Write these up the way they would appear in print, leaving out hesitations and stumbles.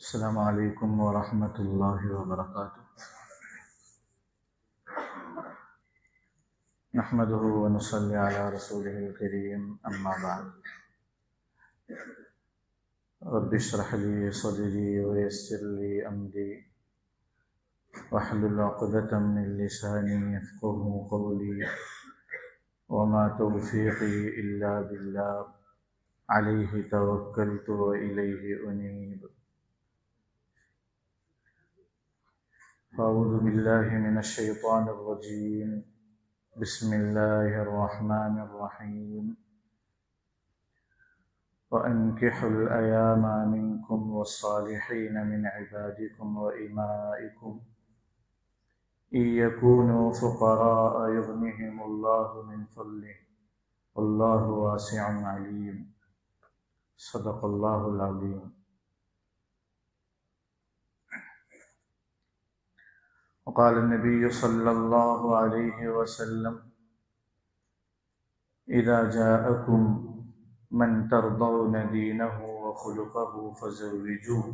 السلام عليكم ورحمة الله وبركاته. نحمده ونصلي على رسوله الكريم، أما بعد. رب اشرح لي صدري ويسر لي أمري واحلل عقدة من لساني يفقه قولي وما توفيقي إلا بالله عليه توكلت وإليه أنيب. أعوذ بالله من الشيطان الرجيم. بسم الله الرحمن الرحيم. وأنكحوا الأيام منكم والصالحين من عبادكم وإمائكم إن يكونوا فقراء يغنهم الله من فضله والله واسع عليم. صدق الله العظيم. وقال النبي صلى الله عليه وسلم: إذا جاءكم من ترضون دينه وخلقه فزوجوه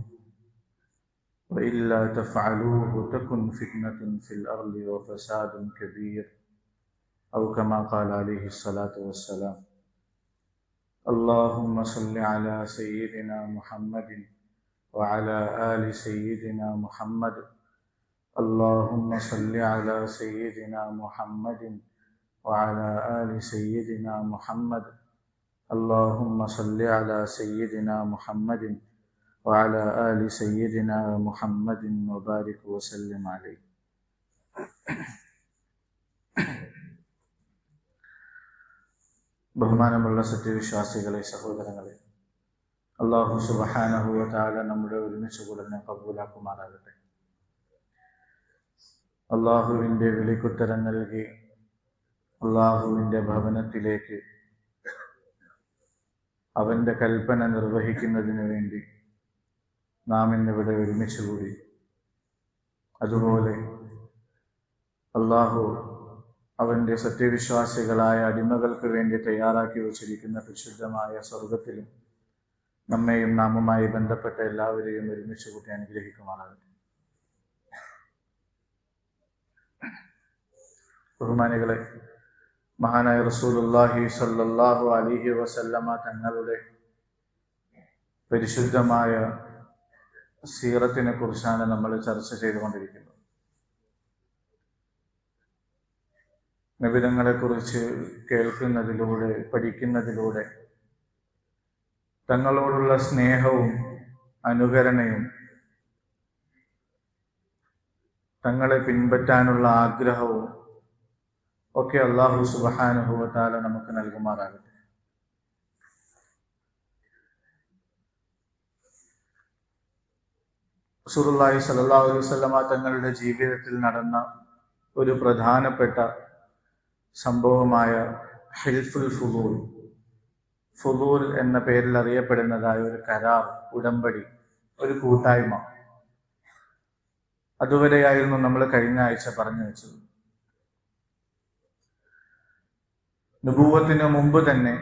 وإلا تفعلوه تكن فتنة في الأرض وفساد كبير، أو كما قال عليه الصلاة والسلام. اللهم صل على سيدنا محمد وعلى آل سيدنا محمد. اللهم صل على سيدنا محمد وعلى آل سيدنا محمد. اللهم صل على سيدنا محمد وعلى آل سيدنا محمد وبارك وسلم عليه. ബഹുമാനമുള്ള സത്യവിശ്വാസികളെ, സഹോദരങ്ങളെ, അല്ലാഹു സുബ്ഹാനഹു വ തആല നമ്മുടെ ഒരുമിച്ച് കൂടലിനെ കബൂലാക്കുമാറാകട്ടെ. അള്ളാഹുവിൻ്റെ വിളിക്കുത്തരം നൽകി അള്ളാഹുവിൻ്റെ ഭവനത്തിലേക്ക് അവൻ്റെ കൽപ്പന നിർവഹിക്കുന്നതിന് വേണ്ടി നാം ഇന്നിവിടെ ഒരുമിച്ച് കൂടി. അതുപോലെ അള്ളാഹു അവൻ്റെ സത്യവിശ്വാസികളായ അടിമകൾക്ക് വേണ്ടി തയ്യാറാക്കി വച്ചിരിക്കുന്ന പരിശുദ്ധമായ സ്വർഗത്തിലും നമ്മെയും നാമുമായി ബന്ധപ്പെട്ട എല്ലാവരെയും ഒരുമിച്ച് കൂട്ടി അനുഗ്രഹിക്കുമാറാകട്ടെ. ബഹുമാനികളെ, മഹാനായ റസൂലുള്ളാഹി സ്വല്ലല്ലാഹു അലൈഹി വസല്ലമ തങ്ങളുടെ പരിശുദ്ധമായ സീറത്തിനെ കുറിച്ചാണ് നമ്മൾ ചർച്ച ചെയ്തുകൊണ്ടിരിക്കുന്നത്. നബിതങ്ങളെ കുറിച്ച് കേൾക്കുന്നതിലൂടെ, പഠിക്കുന്നതിലൂടെ തങ്ങളോടുള്ള സ്നേഹവും അനുകരണയും തങ്ങളെ പിൻപറ്റാനുള്ള ആഗ്രഹവും ഒക്കെ അല്ലാഹു സുബ്ഹാനഹു വ തആല നമുക്ക് നൽകുമാറാകട്ടെ. റസൂലുള്ളാഹി സ്വല്ലല്ലാഹു അലൈഹി വസല്ലമ തങ്ങളുടെ ജീവിതത്തിൽ നടന്ന ഒരു പ്രധാനപ്പെട്ട സംഭവമായ ഹിൽഫുൽ ഫുദൂൽ, ഫുദൂൽ എന്ന പേരിൽ അറിയപ്പെടുന്നതായ ഒരു കരാർ, ഉടമ്പടി, ഒരു കൂട്ടായ്മ, അതുവരെയായിരുന്നു നമ്മൾ കഴിഞ്ഞ ആഴ്ച പറഞ്ഞു വെച്ചത്. നുബുവത്തിന് മുമ്പ് തന്നെ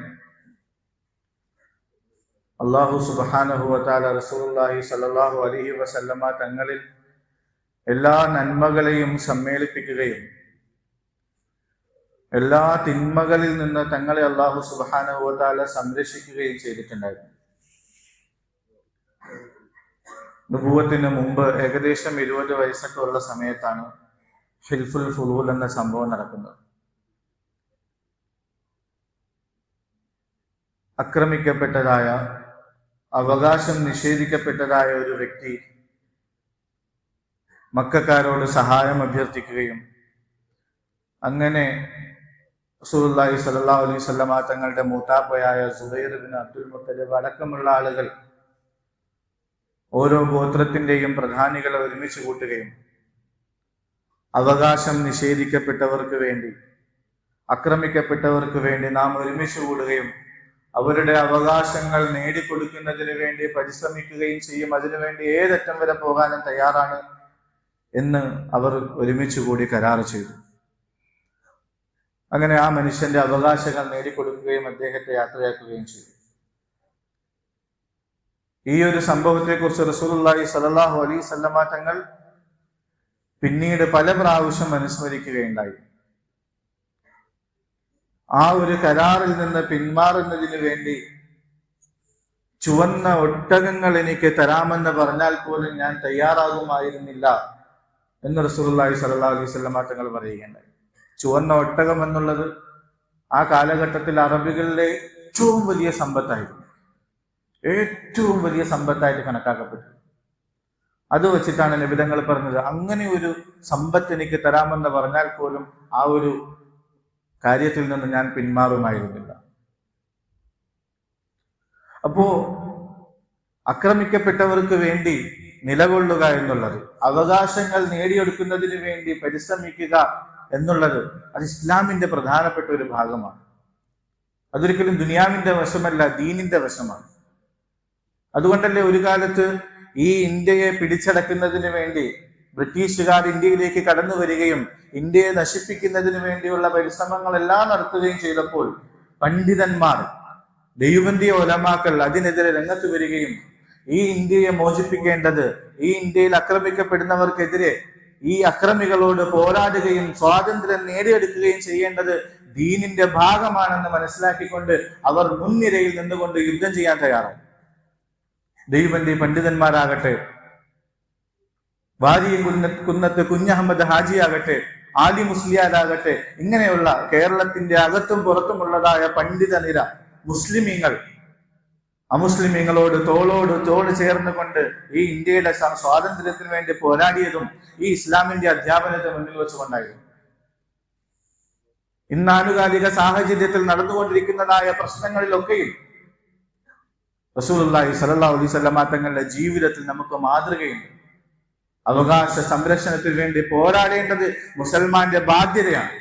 അല്ലാഹു സുബ്ഹാനഹു വ തആല റസൂലുള്ളാഹി സ്വല്ലല്ലാഹു അലൈഹി വസല്ലമ തങ്ങളിൽ എല്ലാ നന്മകളെയും സമ്മേളിപ്പിക്കുകയും എല്ലാ തിന്മകളിൽ നിന്ന് തങ്ങളെ അല്ലാഹു സുബ്ഹാനഹു വ തആല സംരക്ഷിക്കുകയും ചെയ്തിട്ടുണ്ടായിരുന്നു. നുബുവത്തിന് മുമ്പ് ഏകദേശം 20 വയസ്സൊക്കെ ഉള്ള സമയത്താണ് ഹിൽഫുൽ ഫുദൂൽ എന്ന സംഭവം നടക്കുന്നത്. ആക്രമിക്കപ്പെട്ടതായ, അവകാശം നിഷേധിക്കപ്പെട്ടതായ ഒരു വ്യക്തി മക്കക്കാരോട് സഹായം അഭ്യർത്ഥിക്കുകയും അങ്ങനെ റസൂലുള്ളാഹി സ്വല്ലല്ലാഹു അലൈഹി വസല്ലമ തങ്ങളുടെ മൂത്താപ്പയായ സുബൈർ ഇബ്നു അബ്ദുൽ മുത്തലിബ് അടക്കമുള്ള ആളുകൾ, ഓരോ ഗോത്രത്തിന്റെയും പ്രധാനികളെ ഒരുമിച്ച് കൂട്ടുകയും അവകാശം നിഷേധിക്കപ്പെട്ടവർക്ക് വേണ്ടി, ആക്രമിക്കപ്പെട്ടവർക്ക് വേണ്ടി നാം ഒരുമിച്ച് കൂടുകയും അവരുടെ അവകാശങ്ങൾ നേടിക്കൊടുക്കുന്നതിന് വേണ്ടി പരിശ്രമിക്കുകയും ചെയ്യും. അതിനുവേണ്ടി ഏതറ്റം വരെ പോകാനും തയ്യാറാണ് എന്ന് അവർ ഒരുമിച്ച് കൂടി കരാർ ചെയ്തു. അങ്ങനെ ആ മനുഷ്യന്റെ അവകാശങ്ങൾ നേടിക്കൊടുക്കുകയും അദ്ദേഹത്തെ യാത്രയാക്കുകയും ചെയ്തു. ഈ ഒരു സംഭവത്തെക്കുറിച്ച് റസൂലുള്ളാഹി സ്വല്ലല്ലാഹു അലൈഹി വസല്ലമ തങ്ങൾ പിന്നീട് പല പ്രാവശ്യം അനുസ്മരിക്കുകയുണ്ടായി. ആ ഒരു കരാറിൽ നിന്ന് പിന്മാറുന്നതിന് വേണ്ടി ചുവന്ന ഒട്ടകങ്ങൾ എനിക്ക് തരാമെന്ന് പറഞ്ഞാൽ പോലും ഞാൻ തയ്യാറാകുമായിരുന്നില്ല എന്ന് റസൂലുള്ളാഹി സ്വല്ലല്ലാഹു അലൈഹി വസല്ലമ തങ്ങൾ പറയുകയുണ്ടായി. ചുവന്ന ഒട്ടകം എന്നുള്ളത് ആ കാലഘട്ടത്തിൽ അറബികളിലെ ഏറ്റവും വലിയ സമ്പത്തായിരുന്നു, ഏറ്റവും വലിയ സമ്പത്തായിട്ട് കണക്കാക്കപ്പെട്ടു. അത് വെച്ചിട്ടാണ് നബി തങ്ങൾ പറഞ്ഞത്, അങ്ങനെ ഒരു സമ്പത്ത് എനിക്ക് തരാമെന്ന് പറഞ്ഞാൽ പോലും ആ ഒരു കാര്യത്തിൽ നിന്ന് ഞാൻ പിന്മാറുമായിരുന്നില്ല. അപ്പോ ആക്രമിക്കപ്പെട്ടവർക്ക് വേണ്ടി നിലകൊള്ളുക എന്നുള്ളത്, അവകാശങ്ങൾ നേടിയെടുക്കുന്നതിന് വേണ്ടി പരിശ്രമിക്കുക എന്നുള്ളത്, അത് ഇസ്ലാമിന്റെ പ്രധാനപ്പെട്ട ഒരു ഭാഗമാണ്. അതൊരിക്കലും ദുനിയാവിന്റെ വശമല്ല, ദീനിന്റെ വശമാണ്. അതുകൊണ്ടല്ലേ ഒരു കാലത്ത് ഈ ഇന്ത്യയെ പിടിച്ചടക്കുന്നതിന് വേണ്ടി ബ്രിട്ടീഷുകാർ ഇന്ത്യയിലേക്ക് കടന്നു വരികയും ഇന്ത്യയെ നശിപ്പിക്കുന്നതിന് വേണ്ടിയുള്ള പരിശ്രമങ്ങളെല്ലാം നടത്തുകയും ചെയ്തപ്പോൾ പണ്ഡിതന്മാർ, ദൈവബന്ധിയ ഉലമാക്കൾ അതിനെതിരെ രംഗത്ത് വരികയും ഈ ഇന്ത്യയെ മോചിപ്പിക്കേണ്ടത്, ഈ ഇന്ത്യയിൽ ആക്രമിക്കപ്പെടുന്നവർക്കെതിരെ ഈ അക്രമികളോട് പോരാടുകയും സ്വാതന്ത്ര്യം നേടിയെടുക്കുകയും ചെയ്യേണ്ടത് ദീനിന്റെ ഭാഗമാണെന്ന് മനസ്സിലാക്കിക്കൊണ്ട് അവർ മുൻനിരയിൽ നിന്നുകൊണ്ട് യുദ്ധം ചെയ്യാൻ തയ്യാറായി. ദൈവബന്ധി പണ്ഡിതന്മാരാകട്ടെ, വാരിയ കുന്നത്ത് കുഞ്ഞഹമ്മദ് ഹാജിയാകട്ടെ, ആലി മുസ്ലിയാരാകട്ടെ, ഇങ്ങനെയുള്ള കേരളത്തിന്റെ അകത്തും പുറത്തുമുള്ളതായ പണ്ഡിത നിര മുസ്ലിമീങ്ങൾ അമുസ്ലിമീങ്ങളോട് തോളോട് തോട് ചേർന്നുകൊണ്ട് ഈ ഇന്ത്യയുടെ സ്വാതന്ത്ര്യത്തിന് വേണ്ടി പോരാടിയതും ഈ ഇസ്ലാമിന്റെ അധ്യാപനത്തെ മുന്നിൽ വെച്ചുകൊണ്ടായിരുന്നു. ഇന്ന് ആനുകാലിക സാഹചര്യത്തിൽ നടന്നുകൊണ്ടിരിക്കുന്നതായ പ്രശ്നങ്ങളിലൊക്കെയും റസൂലുള്ളാഹി സ്വല്ലല്ലാഹു അലൈഹി വസല്ലമ തങ്ങളുടെ ജീവിതത്തിൽ നമുക്ക് മാതൃകയുണ്ട്. അവകാശ സംരക്ഷണത്തിന് വേണ്ടി പോരാടേണ്ടത് മുസൽമാന്റെ ബാധ്യതയാണ്.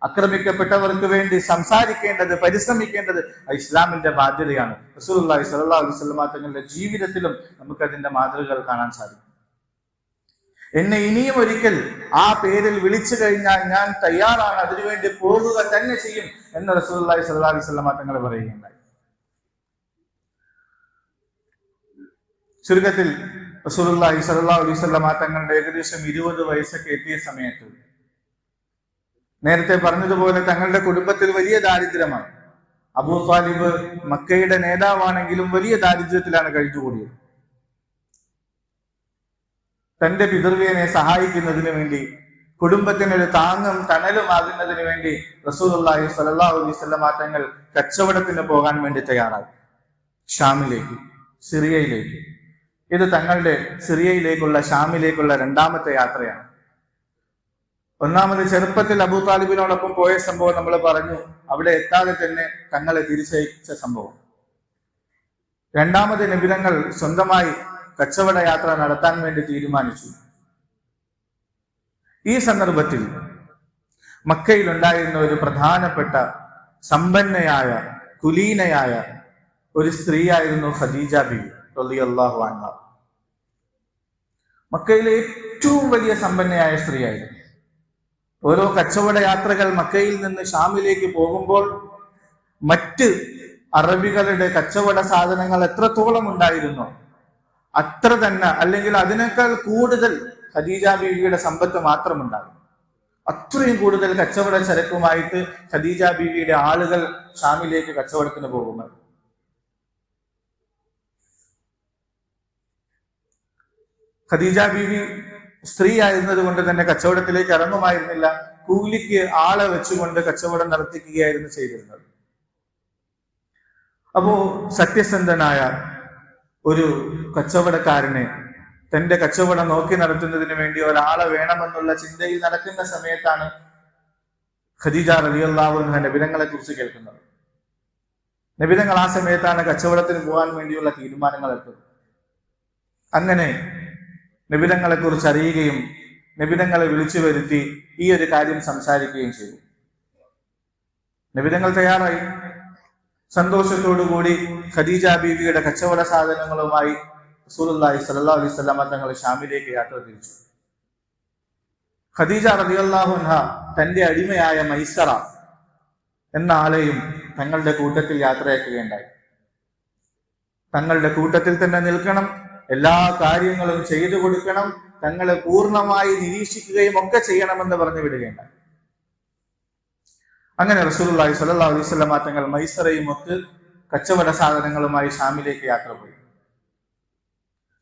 ആക്രമിക്കപ്പെട്ടവർക്ക് വേണ്ടി സംസാരിക്കേണ്ടത്, പരിശ്രമിക്കേണ്ടത് ഇസ്ലാമിന്റെ ബാധ്യതയാണ്. റസൂലുള്ളാഹി സ്വല്ലല്ലാഹു അലൈഹി വസല്ലമ തങ്ങളുടെ ജീവിതത്തിലും നമുക്ക് അതിന്റെ മാതൃകകൾ കാണാൻ സാധിക്കും. എന്നെ ഇനിയും ഒരിക്കൽ ആ പേരിൽ വിളിച്ചു കഴിഞ്ഞാൽ ഞാൻ തയ്യാറാണ്, അതിനുവേണ്ടി പോകുക തന്നെ ചെയ്യും എന്ന് റസൂലുള്ളാഹി സ്വല്ലല്ലാഹു അലൈഹി വസല്ലമ തങ്ങൾ പറയുകയുണ്ടായി. ചുരുക്കത്തിൽ റസൂലുള്ളാഹി സ്വല്ലല്ലാഹു അലൈഹി വസല്ലമ തങ്ങളുടെ ഏകദേശം 20 വയസ്സൊക്കെ എത്തിയ സമയത്ത്, നേരത്തെ പറഞ്ഞതുപോലെ തങ്ങളുടെ കുടുംബത്തിൽ വലിയ ദാരിദ്ര്യമാണ്. അബൂ താലിബ് മക്കയുടെ നേതാവാണെങ്കിലും വലിയ ദാരിദ്ര്യത്തിലാണ് കഴിഞ്ഞുകൂടിയത്. തന്റെ പിതൃവ്യനെ സഹായിക്കുന്നതിന് വേണ്ടി, കുടുംബത്തിനൊരു താങ്ങും തണലുമാകുന്നതിന് വേണ്ടി റസൂലുള്ളാഹി സ്വല്ലല്ലാഹു അലൈഹി വസല്ലമ തങ്ങൾ കച്ചവടത്തിന് പോകാൻ വേണ്ടി തയ്യാറായി. ഷാമിലേക്ക്, സിറിയയിലേക്ക്. ഇത് തങ്ങളുടെ സിറിയയിലേക്കുള്ള, ഷാമിലേക്കുള്ള രണ്ടാമത്തെ യാത്രയാണ്. ഒന്നാമത് ചെറുപ്പത്തിൽ അബൂ താലിബിനോടൊപ്പം പോയ സംഭവം നമ്മൾ പറഞ്ഞു, അവിടെ എത്താതെ തന്നെ തങ്ങളെ തിരിച്ചയച്ച സംഭവം. രണ്ടാമത് നബി തങ്ങൾ സ്വന്തമായി കച്ചവട യാത്ര നടത്താൻ വേണ്ടി തീരുമാനിച്ചു. ഈ സന്ദർഭത്തിൽ മക്കയിൽ ഉണ്ടായിരുന്ന ഒരു പ്രധാനപ്പെട്ട സമ്പന്നയായ കുലീനയായ ഒരു സ്ത്രീയായിരുന്നു ഖദീജ ബീവി റളിയല്ലാഹു അൻഹ. മക്കയിലെ ഏറ്റവും വലിയ സമ്പന്നയായ സ്ത്രീയായിരുന്നു. ഓരോ കച്ചവട യാത്രകൾ മക്കയിൽ നിന്ന് ഷാമിലേക്ക് പോകുമ്പോൾ മറ്റ് അറബികളുടെ കച്ചവട സാധനങ്ങൾ എത്രത്തോളം ഉണ്ടായിരുന്നോ അത്ര തന്നെ, അല്ലെങ്കിൽ അതിനേക്കാൾ കൂടുതൽ ഖദീജ ബീവിയുടെ സമ്പത്ത് മാത്രമുണ്ടാകും. അത്രയും കൂടുതൽ കച്ചവട ചരക്കുമായിട്ട് ഖദീജ ബീവിയുടെ ആളുകൾ ഷാമിലേക്ക് കച്ചവടത്തിന് പോകുന്നത്. ഖദീജ ബീവി സ്ത്രീ ആയിരുന്നത് കൊണ്ട് തന്നെ കച്ചവടത്തിലേക്ക് ഇറങ്ങുമായിരുന്നില്ല. കൂലിക്ക് ആളെ വെച്ചുകൊണ്ട് കച്ചവടം നടത്തിക്കുകയായിരുന്നു ചെയ്തിരുന്നത്. അപ്പോ സത്യസന്ധനായ ഒരു കച്ചവടക്കാരനെ തന്റെ കച്ചവടം നോക്കി നടത്തുന്നതിന് വേണ്ടി ഒരാളെ വേണമെന്നുള്ള ചിന്തയിൽ നടക്കുന്ന സമയത്താണ് ഖദീജ റളിയല്ലാഹു അൻഹ നബിതങ്ങളെ കുറിച്ച് കേൾക്കുന്നത്. നബിതങ്ങൾ ആ സമയത്താണ് കച്ചവടത്തിന് പോകാൻ വേണ്ടിയുള്ള തീരുമാനങ്ങൾ എടുത്തത്. അങ്ങനെ നബിതങ്ങളെ കുറിച്ച് അറിയുകയും നബിതങ്ങളെ വിളിച്ചു വരുത്തി ഈ ഒരു കാര്യം സംസാരിക്കുകയും ചെയ്തു. നബിതങ്ങൾ തയ്യാറായി. സന്തോഷത്തോടുകൂടി ഖദീജ ബീവിയുടെ കച്ചവട സാധനങ്ങളുമായി റസൂലുള്ളാഹി സ്വല്ലല്ലാഹു അലൈഹി വസല്ലമ തങ്ങൾ ഷാമിലേക്ക് യാത്ര തിരിച്ചു. ഖദീജ റളിയല്ലാഹു അൻഹ തന്റെ അടിമയായ മൈസറ എന്ന ആളെയും തങ്ങളുടെ കൂട്ടത്തിൽ യാത്രയാക്കുകയുണ്ടായി. തങ്ങളുടെ കൂട്ടത്തിൽ തന്നെ നിൽക്കണം, എല്ലാ കാര്യങ്ങളും ചെയ്തു കൊടുക്കണം, തങ്ങളെ പൂർണ്ണമായി നിരീക്ഷിക്കുകയും ഒക്കെ ചെയ്യണമെന്ന് പറഞ്ഞു വിടുകയുണ്ടായി. അങ്ങനെ റസൂലുള്ളാഹി സ്വല്ലല്ലാഹു അലൈഹി വസല്ലം തങ്ങൾ മൈസറയും ഒത്ത് കച്ചവട സാധനങ്ങളുമായി ഷാമിലേക്ക് യാത്ര പോയി.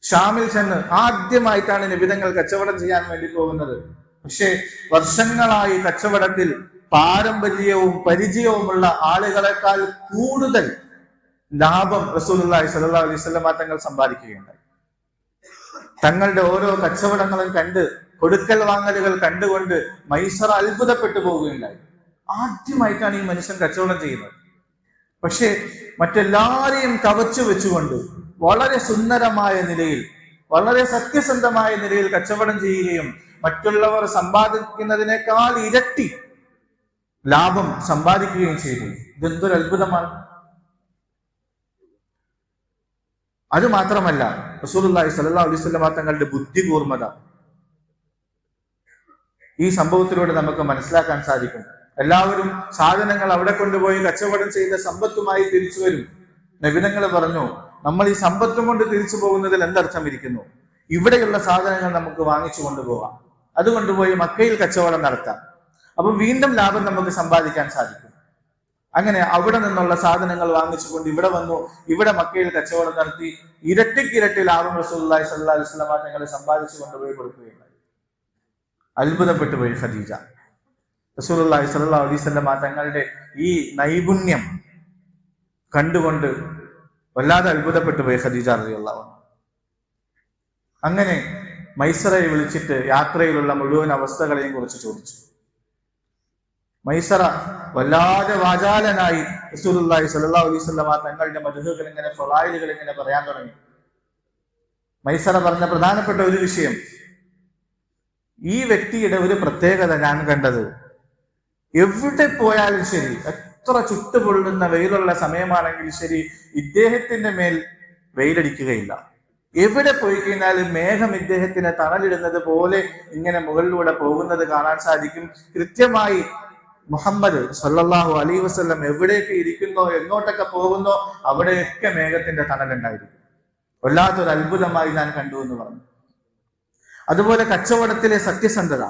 ഷാമിൽ ചെന്ന് ആദ്യമായിട്ടാണ് നബിതങ്ങൾ കച്ചവടം ചെയ്യാൻ വേണ്ടി പോകുന്നത്. പക്ഷേ വർഷങ്ങളായി കച്ചവടത്തിൽ പാരമ്പര്യവും പരിചയവുമുള്ള ആളുകളെക്കാൾ കൂടുതൽ ലാഭം റസൂലുള്ളാഹി സ്വല്ലല്ലാഹു അലൈഹി വസല്ലം തങ്ങൾ സമ്പാദിക്കുകയുണ്ടായി. തങ്ങളുടെ ഓരോ കച്ചവടങ്ങളും കണ്ട്, കൊടുക്കൽ വാങ്ങലുകൾ കണ്ടുകൊണ്ട് മൈസറ അത്ഭുതപ്പെട്ടു പോവുകയുണ്ടായി. ആദ്യമായിട്ടാണ് ഈ മനുഷ്യൻ കച്ചവടം ചെയ്യുന്നത്. പക്ഷെ മറ്റെല്ലാരെയും കവച്ചു വെച്ചുകൊണ്ട് വളരെ സുന്ദരമായ നിലയിൽ, വളരെ സത്യസന്ധമായ നിലയിൽ കച്ചവടം ചെയ്യുകയും മറ്റുള്ളവർ സമ്പാദിക്കുന്നതിനേക്കാൾ ഇരട്ടി ലാഭം സമ്പാദിക്കുകയും ചെയ്തു. ഇതെന്തൊരു അത്ഭുതമാണ്! അത് മാത്രമല്ല, റസൂലുള്ളാഹി സ്വല്ലല്ലാഹു അലൈഹി വസല്ലം തങ്ങളുടെ ബുദ്ധി കൂർമ്മത ഈ സംഭവത്തിലൂടെ നമുക്ക് മനസ്സിലാക്കാൻ സാധിക്കും. എല്ലാവരും സാധനങ്ങൾ അവിടെ കൊണ്ടുപോയി കച്ചവടം ചെയ്ത സമ്പത്തുമായി തിരിച്ചു വരും. നബിതങ്ങൾ പറഞ്ഞു, നമ്മൾ ഈ സമ്പത്തും കൊണ്ട് തിരിച്ചു പോകുന്നതിൽ എന്തർത്ഥം ഇരിക്കുന്നു? ഇവിടെയുള്ള സാധനങ്ങൾ നമുക്ക് വാങ്ങിച്ചു കൊണ്ടുപോകാം, അത് കൊണ്ടുപോയി മക്കയിൽ കച്ചവടം നടത്താം, അപ്പൊ വീണ്ടും ലാഭം നമുക്ക് സമ്പാദിക്കാൻ സാധിക്കും. അങ്ങനെ അവിടെ നിന്നുള്ള സാധനങ്ങൾ വാങ്ങിച്ചുകൊണ്ട് ഇവിടെ വന്നു, ഇവിടെ മക്കയിൽ കച്ചവടം നടത്തി ഇരട്ടിക്കിരട്ടി ലാഭം റസൂലുള്ളാഹി സ്വല്ലല്ലാഹു അലൈഹി വസല്ലം തങ്ങളെ സമ്പാദിച്ചു കൊണ്ടുപോയി കൊടുക്കുകയുണ്ടായി. അത്ഭുതപ്പെട്ടു പോയി ഖദീജ. റസൂലുള്ളാഹി സ്വല്ലല്ലാഹു അലൈഹി വസല്ലം തങ്ങളുടെ ഈ നൈപുണ്യം കണ്ടുകൊണ്ട് വല്ലാതെ അത്ഭുതപ്പെട്ടു പോയി ഖദീജ റളിയല്ലാഹു അൻഹ. അങ്ങനെ മൈസറയെ വിളിച്ചിട്ട് യാത്രയിലുള്ള മുഴുവൻ അവസ്ഥകളെയും കുറിച്ച് ചോദിച്ചു. മൈസറ വല്ലാതെ വാചാലനായി റസൂലുള്ളാഹി സ്വല്ലല്ലാഹു അലൈഹി വസല്ലം തങ്ങളുടെ മദ്ഹുകൾ ഇങ്ങനെ, ഫളായിലുകൾ ഇങ്ങനെ പറയാൻ തുടങ്ങി. മൈസറ പറഞ്ഞ പ്രധാനപ്പെട്ട ഒരു വിഷയം, ഈ വ്യക്തിയുടെ ഒരു പ്രത്യേകത ഞാൻ കണ്ടത്, എവിടെ പോയാലും ശരി, എത്ര ചുട്ടുപൊള്ളുന്ന വെയിലുള്ള സമയമാണെങ്കിൽ ശരി, ഇദ്ദേഹത്തിന്റെ മേൽ വെയിലടിക്കുകയില്ല. എവിടെ പോയി കഴിഞ്ഞാലും മേഘം ഇദ്ദേഹത്തിന് തണലിടുന്നത് പോലെ ഇങ്ങനെ മുകളിലൂടെ പോകുന്നത് കാണാൻ സാധിക്കും. കൃത്യമായി മുഹമ്മദ് സല്ലല്ലാഹു അലൈഹി വസല്ലം എവിടേക്ക് ഇരിക്കുന്നോ, എങ്ങോട്ടൊക്കെ പോകുന്നോ, അവിടെയൊക്കെ മേഘത്തിന്റെ തണലുണ്ടായിരിക്കും. വല്ലാത്തൊരു അത്ഭുതമായി ഞാൻ കണ്ടു എന്ന് പറഞ്ഞു. അതുപോലെ കച്ചവടത്തിലെ സത്യസന്ധത,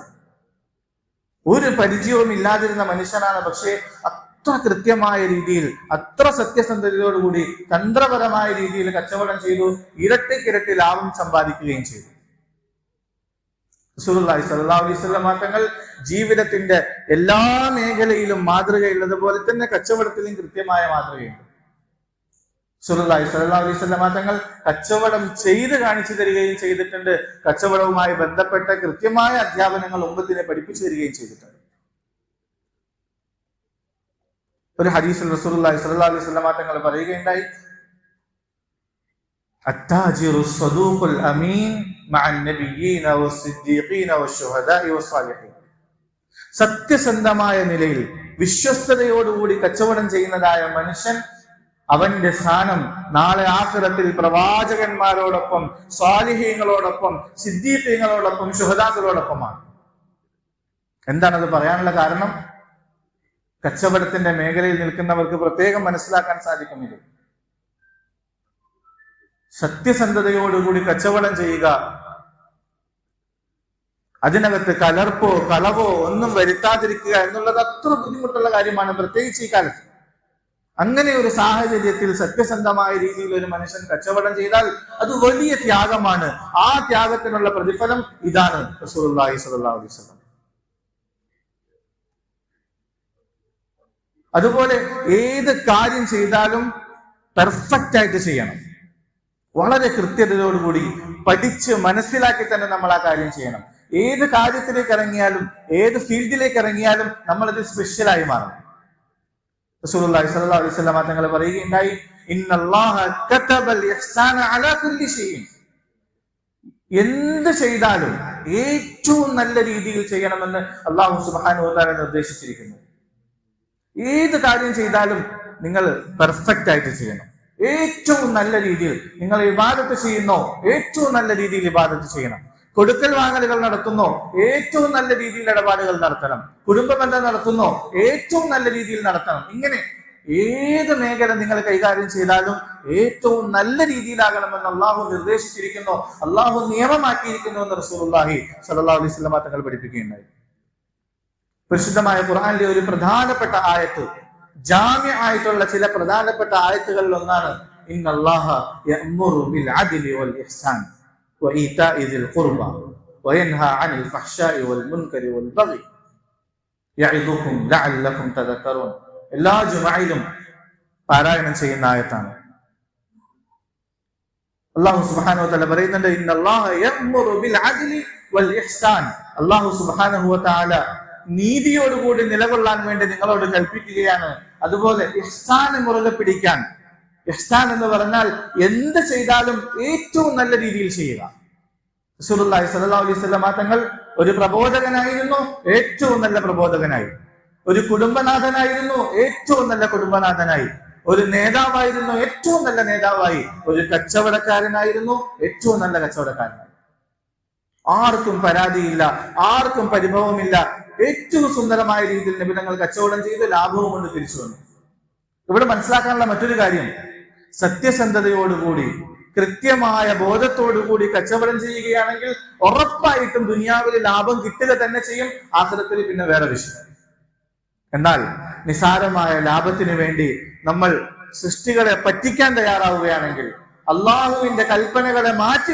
ഒരു പരിചയവും ഇല്ലാതിരുന്ന മനുഷ്യനാണ്, പക്ഷേ അത്ര കൃത്യമായ രീതിയിൽ, അത്ര സത്യസന്ധതയോടുകൂടി തന്ത്രപരമായ രീതിയിൽ കച്ചവടം ചെയ്തു, ഇരട്ടിക്കിരട്ടി ലാഭം സമ്പാദിക്കുകയും ചെയ്തു. റസൂലുള്ളാഹി സ്വല്ലല്ലാഹു അലൈഹി വസല്ലം തങ്ങൾ ജീവിതത്തിന്റെ എല്ലാ മേഖലയിലും മാതൃകയുള്ളതുപോലെ തന്നെ കച്ചവടത്തിലും കൃത്യമായ മാതൃകയുണ്ട്. റസൂലുള്ളാഹി സ്വല്ലല്ലാഹു അലൈഹി വസല്ലം തങ്ങൾ കച്ചവടം ചെയ്ത് കാണിച്ചു തരികയും ചെയ്തിട്ടുണ്ട്. കച്ചവടവുമായി ബന്ധപ്പെട്ട കൃത്യമായ അധ്യാപനങ്ങൾ ഉമ്മത്തിനെ പഠിപ്പിച്ചു തരികയും ചെയ്തിട്ടുണ്ട്. ഒരു ഹദീസിൽ റസൂലുള്ളാഹി സ്വല്ലല്ലാഹു അലൈഹി വസല്ലം തങ്ങൾ പറയുകയുണ്ടായി, അത്താജിറു സ്വദൂഖുൽ അമീൻ മഅൻ നബിയ്യീന വസ്സിദ്ദീഖീന വശുഹദാഇ വസ്സാലിഹീൻ. സത്യസന്ധമായ നിലയിൽ വിശ്വസ്തയോടുകൂടി കച്ചവടം ചെയ്യുന്നതായ മനുഷ്യൻ, അവന്റെ സ്ഥാനം നാളെ ആഖിറത്തിൽ പ്രവാചകന്മാരോടൊപ്പം, സ്വാലിഹീങ്ങളോടൊപ്പം, സിദ്ദീഖീങ്ങളോടൊപ്പം, ശുഹദാക്കളോടൊപ്പമാണ്. എന്താണത് പറയാനുള്ള കാരണം? കച്ചവടത്തിന്റെ മേഖലയിൽ നിൽക്കുന്നവർക്ക് പ്രത്യേകം മനസ്സിലാക്കാൻ സാധിക്കും ഇത്. സത്യസന്ധതയോടുകൂടി കച്ചവടം ചെയ്യുക, അതിനകത്ത് കലർപ്പോ കളവോ ഒന്നും വരുത്താതിരിക്കുക എന്നുള്ളത് അത്ര ബുദ്ധിമുട്ടുള്ള കാര്യമാണ്, പ്രത്യേകിച്ച് ഈ കാലത്ത്. അങ്ങനെ ഒരു സാഹചര്യത്തിൽ സത്യസന്ധമായ രീതിയിൽ ഒരു മനുഷ്യൻ കച്ചവടം ചെയ്താൽ അത് വലിയ ത്യാഗമാണ്. ആ ത്യാഗത്തിനുള്ള പ്രതിഫലം ഇതാണ് റസൂലുള്ളാഹി സ്വല്ലല്ലാഹു അലൈഹി വസല്ലം. അതുപോലെ ഏത് കാര്യം ചെയ്താലും പെർഫെക്റ്റ് ആയിട്ട് ചെയ്യണം. വളരെ കൃത്യതയോടുകൂടി പഠിച്ച് മനസ്സിലാക്കി തന്നെ നമ്മൾ ആ കാര്യം ചെയ്യണം. ഏത് കാര്യത്തിലേക്ക് ഇറങ്ങിയാലും, ഏത് ഫീൽഡിലേക്ക് ഇറങ്ങിയാലും നമ്മളത് സ്പെഷ്യലായി മാറണം. റസൂലുള്ളാഹി സ്വല്ലല്ലാഹു അലൈഹി വസല്ലം തങ്ങൾ പറയുകയുണ്ടായി, ഇന്നല്ലാഹ കതബൽ ഇഹ്സാന അലാ കുല്ലി ഷൈഇൻ. എന്ത് ചെയ്താലും ഏറ്റവും നല്ല രീതിയിൽ ചെയ്യണമെന്ന് അല്ലാഹു സുബ്ഹാനഹു വ തആല നിർദ്ദേശിച്ചിരിക്കുന്നു. ഏത് കാര്യം ചെയ്താലും നിങ്ങൾ പെർഫെക്റ്റ് ആയിട്ട് ചെയ്യണം. ഏറ്റവും നല്ല രീതിയിൽ നിങ്ങൾ ഇബാദത്ത് ചെയ്യുന്നോ, ഏറ്റവും നല്ല രീതിയിൽ ഇബാദത്ത് ചെയ്യണം. കൊടുക്കൽ വാങ്ങലുകൾ നടത്തുന്നോ, ഏറ്റവും നല്ല രീതിയിൽ ഇടപാടുകൾ നടത്തണം. കുടുംബബന്ധം നടത്തുന്നോ, ഏറ്റവും നല്ല രീതിയിൽ നടത്തണം. ഇങ്ങനെ ഏത് മേഖല നിങ്ങൾ കൈകാര്യം ചെയ്താലും ഏറ്റവും നല്ല രീതിയിലാകണമെന്ന് അള്ളാഹു നിർദ്ദേശിച്ചിരിക്കുന്നു, അള്ളാഹു നിയമമാക്കിയിരിക്കുന്നു എന്ന് റസൂലുള്ളാഹി സ്വല്ലല്ലാഹു അലൈഹി വസല്ലം തങ്ങൾ പഠിപ്പിക്കുകയുണ്ടായി. പരിശുദ്ധമായ ഖുർആനിലെ ഒരു പ്രധാനപ്പെട്ട ആയത്ത്, ജാമ്യ ആയിട്ടുള്ള ചില പ്രധാനപ്പെട്ട ആയത്തുകളിൽ ഒന്നാണ് ഇന്നല്ലാഹ യഅ്മുറു ബിൽ അദ്ലി വൽ ഇഹ്സാൻ വഇതാഇ ദിൽ ഖുർബ വയൻഹാ അനിൽ ഫഹ്ശാഇ വൽ മുൻകരി വൽ ബഗി യഇദുകും ലഅല്ലകും തദക്കറൂൻ. എല്ലാ ജുമഅയിലും പാരായണം ചെയ്യുന്ന ആയത്താണ്. അല്ലാഹു സുബ്ഹാനഹു വ തആല പറയുന്നുണ്ട് ഇന്നല്ലാഹ യഅ്മുറു ബിൽ അദ്ലി വൽ ഇഹ്സാൻ. അല്ലാഹു സുബ്ഹാനഹു വ തആല നീതിയോടുകൂടി നിലകൊള്ളാൻ വേണ്ടി നിങ്ങളോട് കൽപ്പിക്കുകയാണ്. അതുപോലെ ഇഹ്സാനെ മുറുകെ പിടിക്കാൻ. ഇഹ്സാൻ എന്ന് പറഞ്ഞാൽ എന്ത് ചെയ്താലും ഏറ്റവും നല്ല രീതിയിൽ ചെയ്യുക. റസൂലുള്ളാഹി സ്വല്ലല്ലാഹു അലൈഹി വസല്ലം തങ്ങൾ ഒരു പ്രബോധകനായിരുന്നു, ഏറ്റവും നല്ല പ്രബോധകനായി. ഒരു കുടുംബനാഥനായിരുന്നു, ഏറ്റവും നല്ല കുടുംബനാഥനായി. ഒരു നേതാവായിരുന്നു, ഏറ്റവും നല്ല നേതാവായി. ഒരു കച്ചവടക്കാരനായിരുന്നു, ഏറ്റവും നല്ല കച്ചവടക്കാരനായി. ആർക്കും പരാതിയില്ല, ആർക്കും പരിഭവമില്ല. ഏറ്റവും സുന്ദരമായ രീതിയിൽ നബി തങ്ങൾ കച്ചവടം ചെയ്ത് ലാഭവും കൊണ്ട് തിരിച്ചു വന്നു. ഇവിടെ മനസ്സിലാക്കാനുള്ള മറ്റൊരു കാര്യം, സത്യസന്ധതയോടുകൂടി കൃത്യമായ ബോധത്തോടുകൂടി കച്ചവടം ചെയ്യുകയാണെങ്കിൽ ഉറപ്പായിട്ടും ദുനിയാവിൽ ലാഭം കിട്ടുക തന്നെ ചെയ്യും, ആഖിറത്തിൽ പിന്നെ വേറെ വിഷയം. എന്നാൽ നിസാരമായ ലാഭത്തിന് വേണ്ടി നമ്മൾ സൃഷ്ടികളെ പറ്റിക്കാൻ തയ്യാറാവുകയാണെങ്കിൽ, അള്ളാഹുവിന്റെ കൽപ്പനകളെ മാറ്റി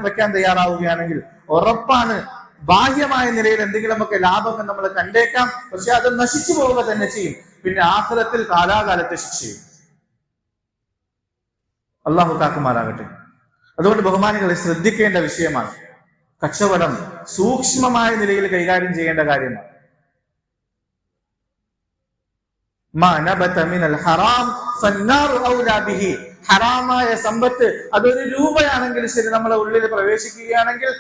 വെക്കാൻ തയ്യാറാവുകയാണെങ്കിൽ ഉറപ്പാണ് ബാഹ്യമായ നിലയിൽ എന്തെങ്കിലുമൊക്കെ ലാഭങ്ങൾ നമ്മൾ കണ്ടേക്കാം, പക്ഷെ അത് നശിച്ചു പോവുക തന്നെ ചെയ്യും. പിന്നെ ആഖിറത്തിൽ കാലാകാലത്തെ ശിക്ഷയും. അള്ളാഹു കാക്കുമാറാകട്ടെ. അതുകൊണ്ട് ബഹുമാനികളെ ശ്രദ്ധിക്കേണ്ട വിഷയമാണ്. കച്ചവടം സൂക്ഷ്മമായ നിലയിൽ കൈകാര്യം ചെയ്യേണ്ട കാര്യമാണ്. ഹറാമായ സമ്പത്ത് അതൊരു രൂപയാണെങ്കിലും ശരി, നമ്മളെ ഉള്ളിൽ പ്രവേശിക്കുകയാണെങ്കിൽ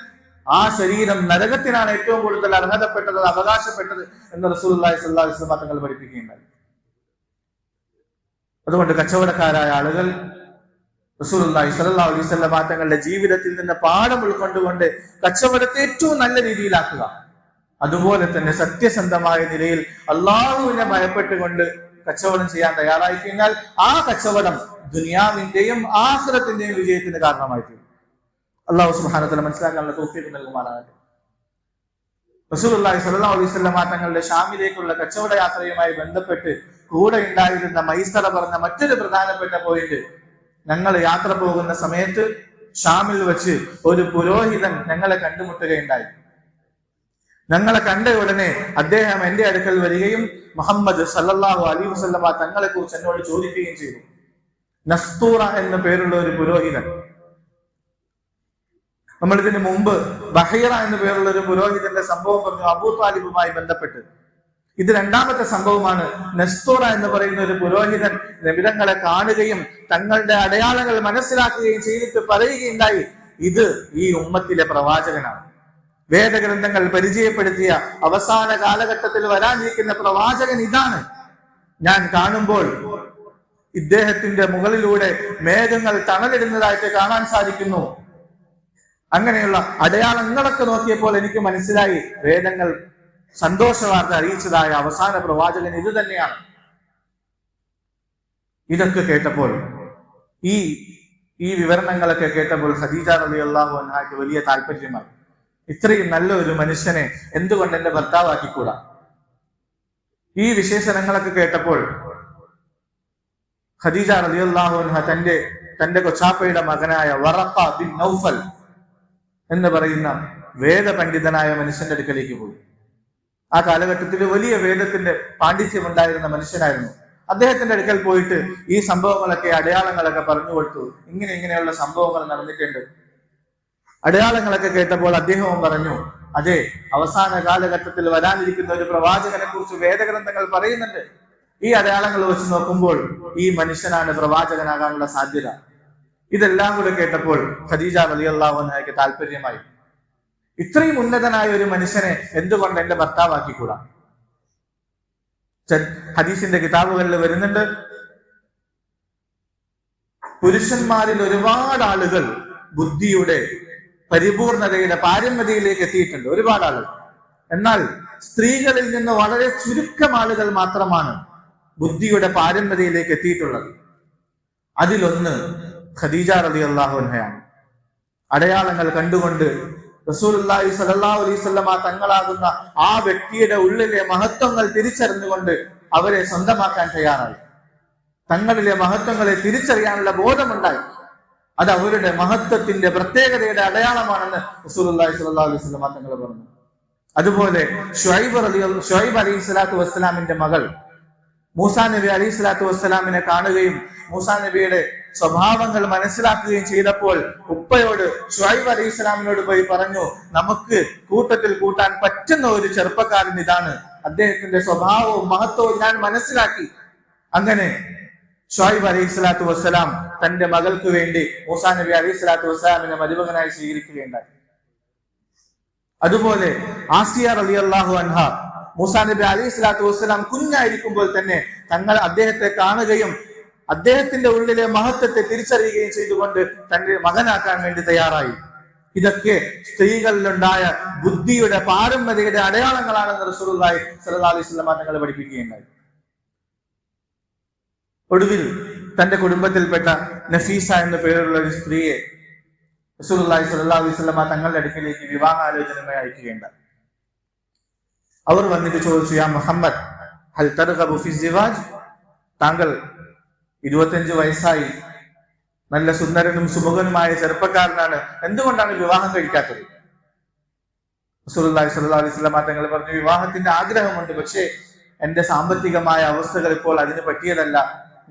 ആ ശരീരം നരകത്തിനാണ് ഏറ്റവും കൂടുതൽ അർഹതപ്പെട്ടത്, അവകാശപ്പെട്ടത് എന്ന് റസൂലുള്ളാഹി സ്വല്ലല്ലാഹു അലൈഹി വസല്ലം തങ്ങൾ പഠിപ്പിക്കുകയുണ്ടായി. അതുകൊണ്ട് കച്ചവടക്കാരായ ആളുകൾ റസൂലുള്ളാഹി സ്വല്ലല്ലാഹു അലൈഹി വസല്ലം തങ്ങളുടെ ജീവിതത്തിൽ നിന്ന് പാഠം ഉൾക്കൊണ്ടുകൊണ്ട് കച്ചവടത്തെ ഏറ്റവും നല്ല രീതിയിലാക്കുക. അതുപോലെ തന്നെ സത്യസന്ധമായ നിലയിൽ അള്ളാഹുവിനെ ഭയപ്പെട്ടുകൊണ്ട് കച്ചവടം ചെയ്യാൻ തയ്യാറായി കഴിഞ്ഞാൽ ആ കച്ചവടം ദുനിയാവിന്റെയും ആഖിറത്തിന്റെയും വിജയത്തിന് കാരണമായി തീരും. അല്ലാഹു സുബ്ഹാനഹു വ തആല മനസ്സിലാക്കാനുള്ള തൗഫീഖ് നൽകുമാറാകട്ടെ. റസൂലുള്ളാഹി സ്വല്ലല്ലാഹു അലൈഹി വസല്ലം തങ്ങളുടെ ഷാമിലേക്കുള്ള കച്ചവട യാത്രയുമായി ബന്ധപ്പെട്ട് കൂടെ ഉണ്ടായിരുന്ന മൈസറ പറഞ്ഞ മറ്റൊരു പ്രധാനപ്പെട്ട പോയിന്റ്, ഞങ്ങൾ യാത്ര പോകുന്ന സമയത്ത് ഷാമിൽ വെച്ച് ഒരു പുരോഹിതൻ ഞങ്ങളെ കണ്ടുമുട്ടുകയുണ്ടായി. ഞങ്ങളെ കണ്ട ഉടനെ അദ്ദേഹം എന്റെ അടുക്കൽ വരികയും മുഹമ്മദ് സല്ലല്ലാഹു അലൈഹി വസല്ലം തങ്ങളെ കുറിച്ച് എന്നോട് ചോദിക്കുകയും ചെയ്തു. നസ്തൂറ എന്ന പേരുള്ള ഒരു പുരോഹിതൻ, നമ്മൾ ഇതിനു മുമ്പ് ബഹീറ എന്ന പേരുള്ള ഒരു പുരോഹിതന്റെ സംഭവം പറഞ്ഞു അബൂ താലിബുമായി ബന്ധപ്പെട്ട്. ഇത് രണ്ടാമത്തെ സംഭവമാണ്. നസ്തൂറ എന്ന് പറയുന്ന ഒരു പുരോഹിതൻ നബിതങ്ങളെ കാണുകയും തങ്ങളുടെ അടയാളങ്ങൾ മനസ്സിലാക്കുകയും ചെയ്തിട്ട് പറയുകയുണ്ടായി, ഇത് ഈ ഉമ്മത്തിലെ പ്രവാചകനാണ്. വേദഗ്രന്ഥങ്ങൾ പരിചയപ്പെടുത്തിയ അവസാന കാലഘട്ടത്തിൽ വരാനിരിക്കുന്ന പ്രവാചകൻ ഇതാണ്. ഞാൻ കാണുമ്പോൾ ഇദ്ദേഹത്തിന്റെ മുകളിലൂടെ മേഘങ്ങൾ തണലിടുന്നതായിട്ട് കാണാൻ സാധിക്കുന്നു. അങ്ങനെയുള്ള അടയാളങ്ങളൊക്കെ നോക്കിയപ്പോൾ എനിക്ക് മനസ്സിലായി വേദങ്ങൾ സന്തോഷ വാർത്ത അറിയിച്ചതായ അവസാന പ്രവാചകൻ ഇത് തന്നെയാണ്. ഇതൊക്കെ കേട്ടപ്പോൾ, ഈ വിവരണങ്ങളൊക്കെ കേട്ടപ്പോൾ ഖദീജ റളിയല്ലാഹു അൻഹാക്ക് വലിയ താല്പര്യമായി. ഇത്രയും നല്ല ഒരു മനുഷ്യനെ എന്തുകൊണ്ട് എന്റെ ഭർത്താവാക്കിക്കൂടാ? ഈ വിശേഷണങ്ങളൊക്കെ കേട്ടപ്പോൾ ഖദീജ റളിയല്ലാഹു അൻഹ തന്റെ കൊച്ചാപ്പയുടെ മകനായ വറഖ ബിൻ നൗഫൽ എന്ന് പറയുന്ന വേദപണ്ഡിതനായ മനുഷ്യന്റെ അടുക്കലേക്ക് പോയി. ആ കാലഘട്ടത്തിൽ വലിയ വേദത്തിന്റെ പാണ്ഡിത്യം ഉണ്ടായിരുന്ന മനുഷ്യനായിരുന്നു. അദ്ദേഹത്തിന്റെ അടുക്കൽ പോയിട്ട് ഈ സംഭവങ്ങളൊക്കെ അടയാളങ്ങളൊക്കെ പറഞ്ഞു കൊടുത്തു. ഇങ്ങനെയുള്ള സംഭവങ്ങൾ നടന്നിട്ടുണ്ട്. അടയാളങ്ങളൊക്കെ കേട്ടപ്പോൾ അദ്ദേഹവും പറഞ്ഞു, അതെ, അവസാന കാലഘട്ടത്തിൽ വരാനിരിക്കുന്ന ഒരു പ്രവാചകനെ കുറിച്ച് വേദഗ്രന്ഥങ്ങൾ പറയുന്നുണ്ട്. ഈ അടയാളങ്ങൾ വെച്ച് നോക്കുമ്പോൾ ഈ മനുഷ്യനാണ് പ്രവാചകനാകാനുള്ള സാധ്യത. ഇതെല്ലാം കൂടെ കേട്ടപ്പോൾ ഖദീജ റളിയല്ലാഹു അൻഹയ്ക്ക് താല്പര്യമായി. ഇത്രയും ഉന്നതനായ ഒരു മനുഷ്യനെ എന്തുകൊണ്ട് എന്റെ ഭർത്താവാക്കിക്കൂടാ? ഹദീസിന്റെ കിതാബുകളിൽ വരുന്നുണ്ട്, പുരുഷന്മാരിൽ ഒരുപാട് ആളുകൾ ബുദ്ധിയുടെ പരിപൂർണതയുടെ പാരമ്യതയിലേക്ക് എത്തിയിട്ടുണ്ട്, ഒരുപാട് ആളുകൾ. എന്നാൽ സ്ത്രീകളിൽ നിന്ന് വളരെ ചുരുക്കം ആളുകൾ മാത്രമാണ് ബുദ്ധിയുടെ പാരമ്പര്യയിലേക്ക് എത്തിയിട്ടുള്ളത്. അതിലൊന്ന് ഖദീജ റളിയല്ലാഹു അൻഹയാണ്. അടയാളങ്ങൾ കണ്ടുകൊണ്ട് റസൂലുള്ളാഹി സ്വല്ലല്ലാഹു അലൈഹി വസല്ലമ തങ്ങളാകുന്ന ആ വ്യക്തിയുടെ ഉള്ളിലെ മഹത്വങ്ങൾ തിരിച്ചറിഞ്ഞുകൊണ്ട് അവരെ സ്വന്തമാക്കാൻ തയ്യാറായി. തങ്ങളിലെ മഹത്വങ്ങളെ തിരിച്ചറിയാനുള്ള ബോധമുണ്ടായി. അത് അവരുടെ മഹത്വത്തിന്റെ പ്രത്യേകതയുടെ അടയാളമാണെന്ന് റസൂലുള്ളാഹി സ്വല്ലല്ലാഹു അലൈഹി വസല്ലമ തങ്ങൾ പറഞ്ഞു. അതുപോലെ ഷുഐബ് അലൈഹി സ്വലാത്തു വസ്സലാമിന്റെ മകൾ മൂസാ നബി അലൈഹി സ്വലാത്തു വസ്സലാമിനെ കാണുകയും മൂസാ നബിയുടെ സ്വഭാവങ്ങൾ മനസ്സിലാക്കുകയും ചെയ്തപ്പോൾ ഉപ്പയോട് ഷുഐബ് അലൈഹി സ്വലാമിനോട് പോയി പറഞ്ഞു, നമുക്ക് കൂട്ടത്തിൽ കൂട്ടാൻ പറ്റുന്ന ഒരു ചെറുപ്പക്കാരൻ ഇതാണ്, അദ്ദേഹത്തിന്റെ സ്വഭാവവും മഹത്വവും ഞാൻ മനസ്സിലാക്കി. അങ്ങനെ ഷുഐബ് അലൈഹി സ്വലാത്തു വസ്സലാം തന്റെ മകൾക്ക് വേണ്ടി മൂസാ നബി അലൈഹി സ്വലാത്തു വസ്സലാമിനെ മരുമകനായി സ്വീകരിക്കുകയുണ്ടായി. അതുപോലെ ആസിയ റളിയല്ലാഹു അൻഹ മൂസാ നബി അലൈഹി സ്വലാത്തു വസ്സലാം കുഞ്ഞായിരിക്കുമ്പോൾ തന്നെ തങ്ങൾ അദ്ദേഹത്തെ കാണുകയും അദ്ദേഹത്തിന്റെ ഉള്ളിലെ മഹത്വത്തെ തിരിച്ചറിയുകയും ചെയ്തുകൊണ്ട് തന്റെ മകനാക്കാൻ വേണ്ടി തയ്യാറായി. ഇതൊക്കെ സ്ത്രീകളിലുണ്ടായ ബുദ്ധിയുടെ പാരമ്പര്യയുടെ അടയാളങ്ങളാണെന്ന് റസൂലുള്ളാഹി സ്വല്ലല്ലാഹു അലൈഹി വസല്ലം തങ്ങൾ പഠിപ്പിക്കുകയുണ്ടായി. ഒടുവിൽ തന്റെ കുടുംബത്തിൽപ്പെട്ട നഫീസ എന്ന പേരുള്ള ഒരു സ്ത്രീയെ റസൂലുള്ളാഹി സ്വല്ലല്ലാഹു അലൈഹി വസല്ലം തങ്ങളുടെ അടുക്കിലേക്ക് വിവാഹാലോചനയുമായി അയക്കുകയുണ്ടായി. അവർ വന്നിട്ട് ചോദിച്ചു, യാ മുഹമ്മദ് ഹൽ തർഗബു ഫി സിവാജ്, താങ്കൾ 25 വയസ്സായി, നല്ല സുന്ദരനും സുമുഖനുമായ ചെറുപ്പക്കാരനാണ്, എന്തുകൊണ്ടാണ് വിവാഹം കഴിക്കാത്തത്? റസൂലുള്ളാഹി സ്വല്ലല്ലാഹു അലൈഹി വസല്ലം തങ്ങൾ പറഞ്ഞു, വിവാഹത്തിന്റെ ആഗ്രഹമുണ്ട്, പക്ഷേ എന്റെ സാമ്പത്തികമായ അവസ്ഥകൾ ഇപ്പോൾ അതിന് പറ്റിയതല്ല.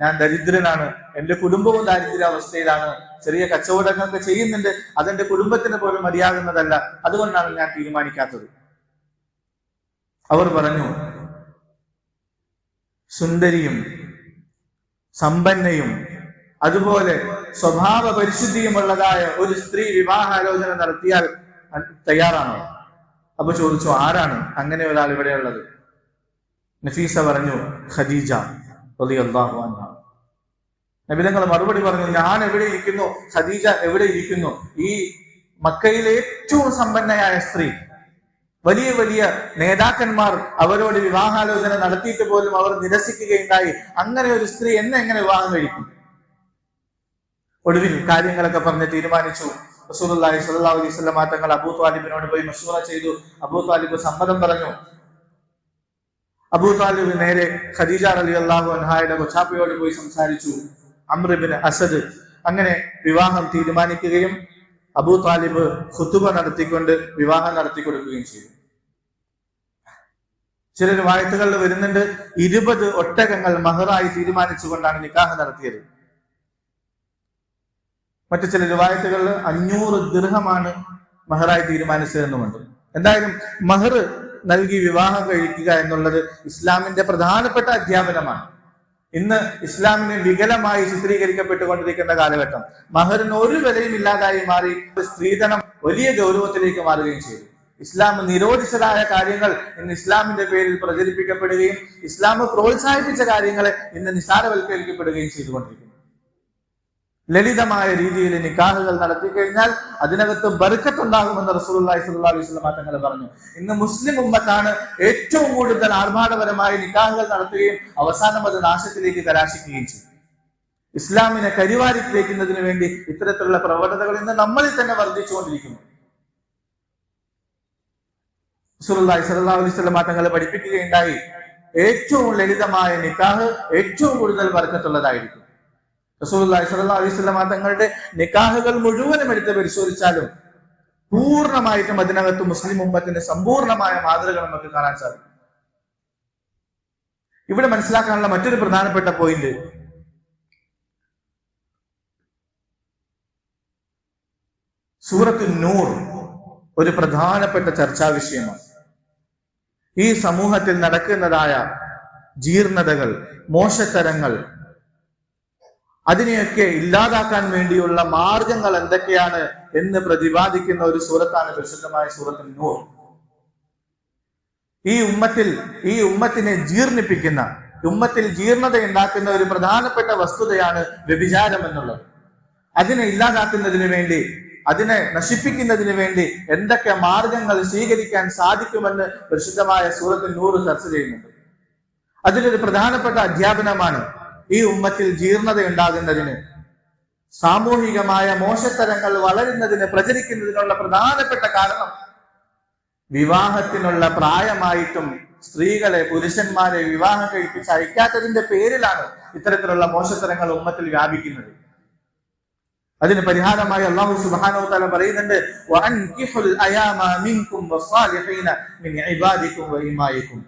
ഞാൻ ദരിദ്രനാണ്, എന്റെ കുടുംബവും ദാരിദ്ര്യാവസ്ഥയിലാണ്, ചെറിയ കച്ചവടങ്ങളൊക്കെ ചെയ്യുന്നുണ്ട്, അതെന്റെ കുടുംബത്തിന് പോലും മതിയാകുന്നതല്ല, അതുകൊണ്ടാണ് ഞാൻ തീരുമാനിക്കാത്തത്. അവർ പറഞ്ഞു, സുന്ദരിയും സമ്പന്നയും അതുപോലെ സ്വഭാവ പരിശുദ്ധിയുമുള്ളതായ ഒരു സ്ത്രീ വിവാഹാലോചന നടത്തിയാൽ തയ്യാറാണോ? അപ്പൊ ചോദിച്ചു, ആരാണ് അങ്ങനെ ഒരാൾ ഇവിടെയുള്ളത്? നഫീസ പറഞ്ഞു, ഖദീജ റളിയല്ലാഹു അൻഹ. നബി തങ്ങൾ മറുപടി പറഞ്ഞു, ഞാൻ എവിടെ ഇരിക്കുന്നു, ഖദീജ എവിടെ ഇരിക്കുന്നു? ഈ മക്കയിലെ ഏറ്റവും സമ്പന്നയായ സ്ത്രീ, വലിയ വലിയ നേതാക്കന്മാർ അവരോട് വിവാഹാലോചന നടത്തിയിട്ട് പോലും അവർ നിരസിക്കുകയുണ്ടായി. അങ്ങനെ ഒരു സ്ത്രീ എങ്ങനെ വിവാഹം കഴിക്കും? ഒടുവിൽ കാര്യങ്ങളൊക്കെ പറഞ്ഞ് തീരുമാനിച്ചു. റസൂലുള്ളാഹി സ്വല്ലല്ലാഹു അലൈഹി വസല്ലം തങ്ങൾ അബൂ ത്വാലിബിനോട് പോയി മശൂറ ചെയ്തു. അബൂ ത്വാലിബ് സമ്മതം പറഞ്ഞു. അബൂ ത്വാലിബ് നേരെ ഖദീജ റളിയല്ലാഹു അൻഹയുടെ കൊച്ചാപ്പയോട് പോയി സംസാരിച്ചു, അംർ ഇബ്നു അസദ്. അങ്ങനെ വിവാഹം തീരുമാനിക്കുകയും അബൂ ത്വാലിബ് ഖുതുബ നടത്തിക്കൊണ്ട് വിവാഹം നടത്തി കൊടുക്കുകയും ചെയ്തു. ചില റിവായത്തുകളിൽ വരുന്നുണ്ട് 20 ഒട്ടകങ്ങൾ മഹറായി തീരുമാനിച്ചുകൊണ്ടാണ് നിക്കാഹ് നടത്തിയത്. മറ്റു ചില റിവായത്തുകളിൽ 500 ദിർഹമാണ് മഹറായി തീരുമാനിച്ചതെന്നുമുണ്ട്. എന്തായാലും മഹർ നൽകി വിവാഹം കഴിക്കുക എന്നുള്ളത് ഇസ്ലാമിന്റെ പ്രധാനപ്പെട്ട അധ്യാപനമാണ്. ഇന്ന് ഇസ്ലാമിനെ വികലമായി ചിത്രീകരിക്കപ്പെട്ടുകൊണ്ടിരിക്കുന്ന കാലഘട്ടം. മഹറിന് ഒരു വിലയും ഇല്ലാതായി മാറി, സ്ത്രീധനം വലിയ ഗൗരവത്തിലേക്ക് മാറുകയും ചെയ്തു. ഇസ്ലാം നിരോധിച്ചതായ കാര്യങ്ങൾ ഇന്ന് ഇസ്ലാമിന്റെ പേരിൽ പ്രചരിപ്പിക്കപ്പെടുകയും ഇസ്ലാം പ്രോത്സാഹിപ്പിച്ച കാര്യങ്ങളെ ഇന്ന് നിസാരവൽക്കരിക്കപ്പെടുകയും ചെയ്തുകൊണ്ടിരിക്കുന്നു. ലളിതമായ രീതിയിൽ നിക്കാഹുകൾ നടത്തി കഴിഞ്ഞാൽ അതിനകത്ത് ബർക്കത്തുണ്ടാകുമെന്ന് റസൂലുള്ളാഹി സ്വല്ലല്ലാഹു അലൈഹി വസല്ലം തങ്ങൾ പറഞ്ഞു. ഇന്ന് മുസ്ലിം ഉമ്മത്താണ് ഏറ്റവും കൂടുതൽ ആർഭാടപരമായി നിക്കാഹുകൾ നടത്തുകയും അവസാനം അത് നാശത്തിലേക്ക് കലാശിക്കുകയും ചെയ്യും. ഇസ്ലാമിനെ കരിവാരി തേക്കുന്നതിന് വേണ്ടി ഇത്തരത്തിലുള്ള പ്രവണതകൾ ഇന്ന് നമ്മളിൽ തന്നെ വർദ്ധിച്ചുകൊണ്ടിരിക്കുന്നു. റസൂലുള്ളാഹി സ്വല്ലല്ലാഹു അലൈഹി വസല്ലം തങ്ങൾ പഠിപ്പിക്കുകയുണ്ടായി, ഏറ്റവും ലളിതമായ നിക്കാഹ് ഏറ്റവും കൂടുതൽ ബർക്കത്തുള്ളതായിരിക്കും. റസൂലുള്ളാഹി സ്വല്ലല്ലാഹു അലൈഹി വസല്ലം തങ്ങളുടെ നിക്കാഹുകൾ മുഴുവനും എടുത്ത് പരിശോധിച്ചാലും പൂർണ്ണമായിട്ടും അതിനകത്ത് മുസ്ലിം ഉമ്മത്തിന്റെ സമ്പൂർണമായ മാതൃക നമുക്ക് കാണാൻ സാധിക്കും. ഇവിടെ മനസ്സിലാക്കാനുള്ള മറ്റൊരു പ്രധാനപ്പെട്ട പോയിന്റ്, സൂറത്ത് നൂർ ഒരു പ്രധാനപ്പെട്ട ചർച്ചാ വിഷയമാണ്. ഈ സമൂഹത്തിൽ നടക്കുന്നതായ ജീർണതകൾ, മോശത്തരങ്ങൾ, അതിനെയൊക്കെ ഇല്ലാതാക്കാൻ വേണ്ടിയുള്ള മാർഗങ്ങൾ എന്തൊക്കെയാണ് എന്ന് പ്രതിപാദിക്കുന്ന ഒരു സൂറത്താണ് പരിശുദ്ധമായ സൂറത്തുൽ നൂർ. ഈ ഉമ്മത്തിനെ ജീർണിപ്പിക്കുന്ന, ഉമ്മത്തിൽ ജീർണത ഉണ്ടാക്കുന്ന ഒരു പ്രധാനപ്പെട്ട വസ്തുതയാണ് വ്യഭിചാരം എന്നുള്ളത്. അതിനെ ഇല്ലാതാക്കുന്നതിന് വേണ്ടി, അതിനെ നശിപ്പിക്കുന്നതിന് വേണ്ടി എന്തൊക്കെ മാർഗങ്ങൾ സ്വീകരിക്കാൻ സാധിക്കുമെന്ന് പരിശുദ്ധമായ സൂറത്തുൽ നൂർ ചർച്ച ചെയ്യുന്നുണ്ട്. അതിലൊരു പ്രധാനപ്പെട്ട അധ്യാപനമാണ് ഈ ഉമ്മത്തിൽ ജീർണത ഉണ്ടാകുന്നതിന്, സാമൂഹികമായ മോശത്തരങ്ങൾ വളരുന്നതിന്, പ്രചരിക്കുന്നതിനുള്ള പ്രധാനപ്പെട്ട കാരണം വിവാഹത്തിനുള്ള പ്രായമായിട്ടും സ്ത്രീകളെ, പുരുഷന്മാരെ വിവാഹം കഴിപ്പിച്ച് അയക്കാത്തതിന്റെ പേരിലാണ് ഇത്തരത്തിലുള്ള മോശത്തരങ്ങൾ ഉമ്മത്തിൽ വ്യാപിക്കുന്നത്. അതിന് പരിഹാരമായി അല്ലാഹു സുബ്ഹാനഹു വ തആല പറയുന്നുണ്ട്, വഅൻകിഹുൽ അയാമ മിൻകും വസ്സാലിഹീന മിൻ ഇബാദികും വഇമായികും.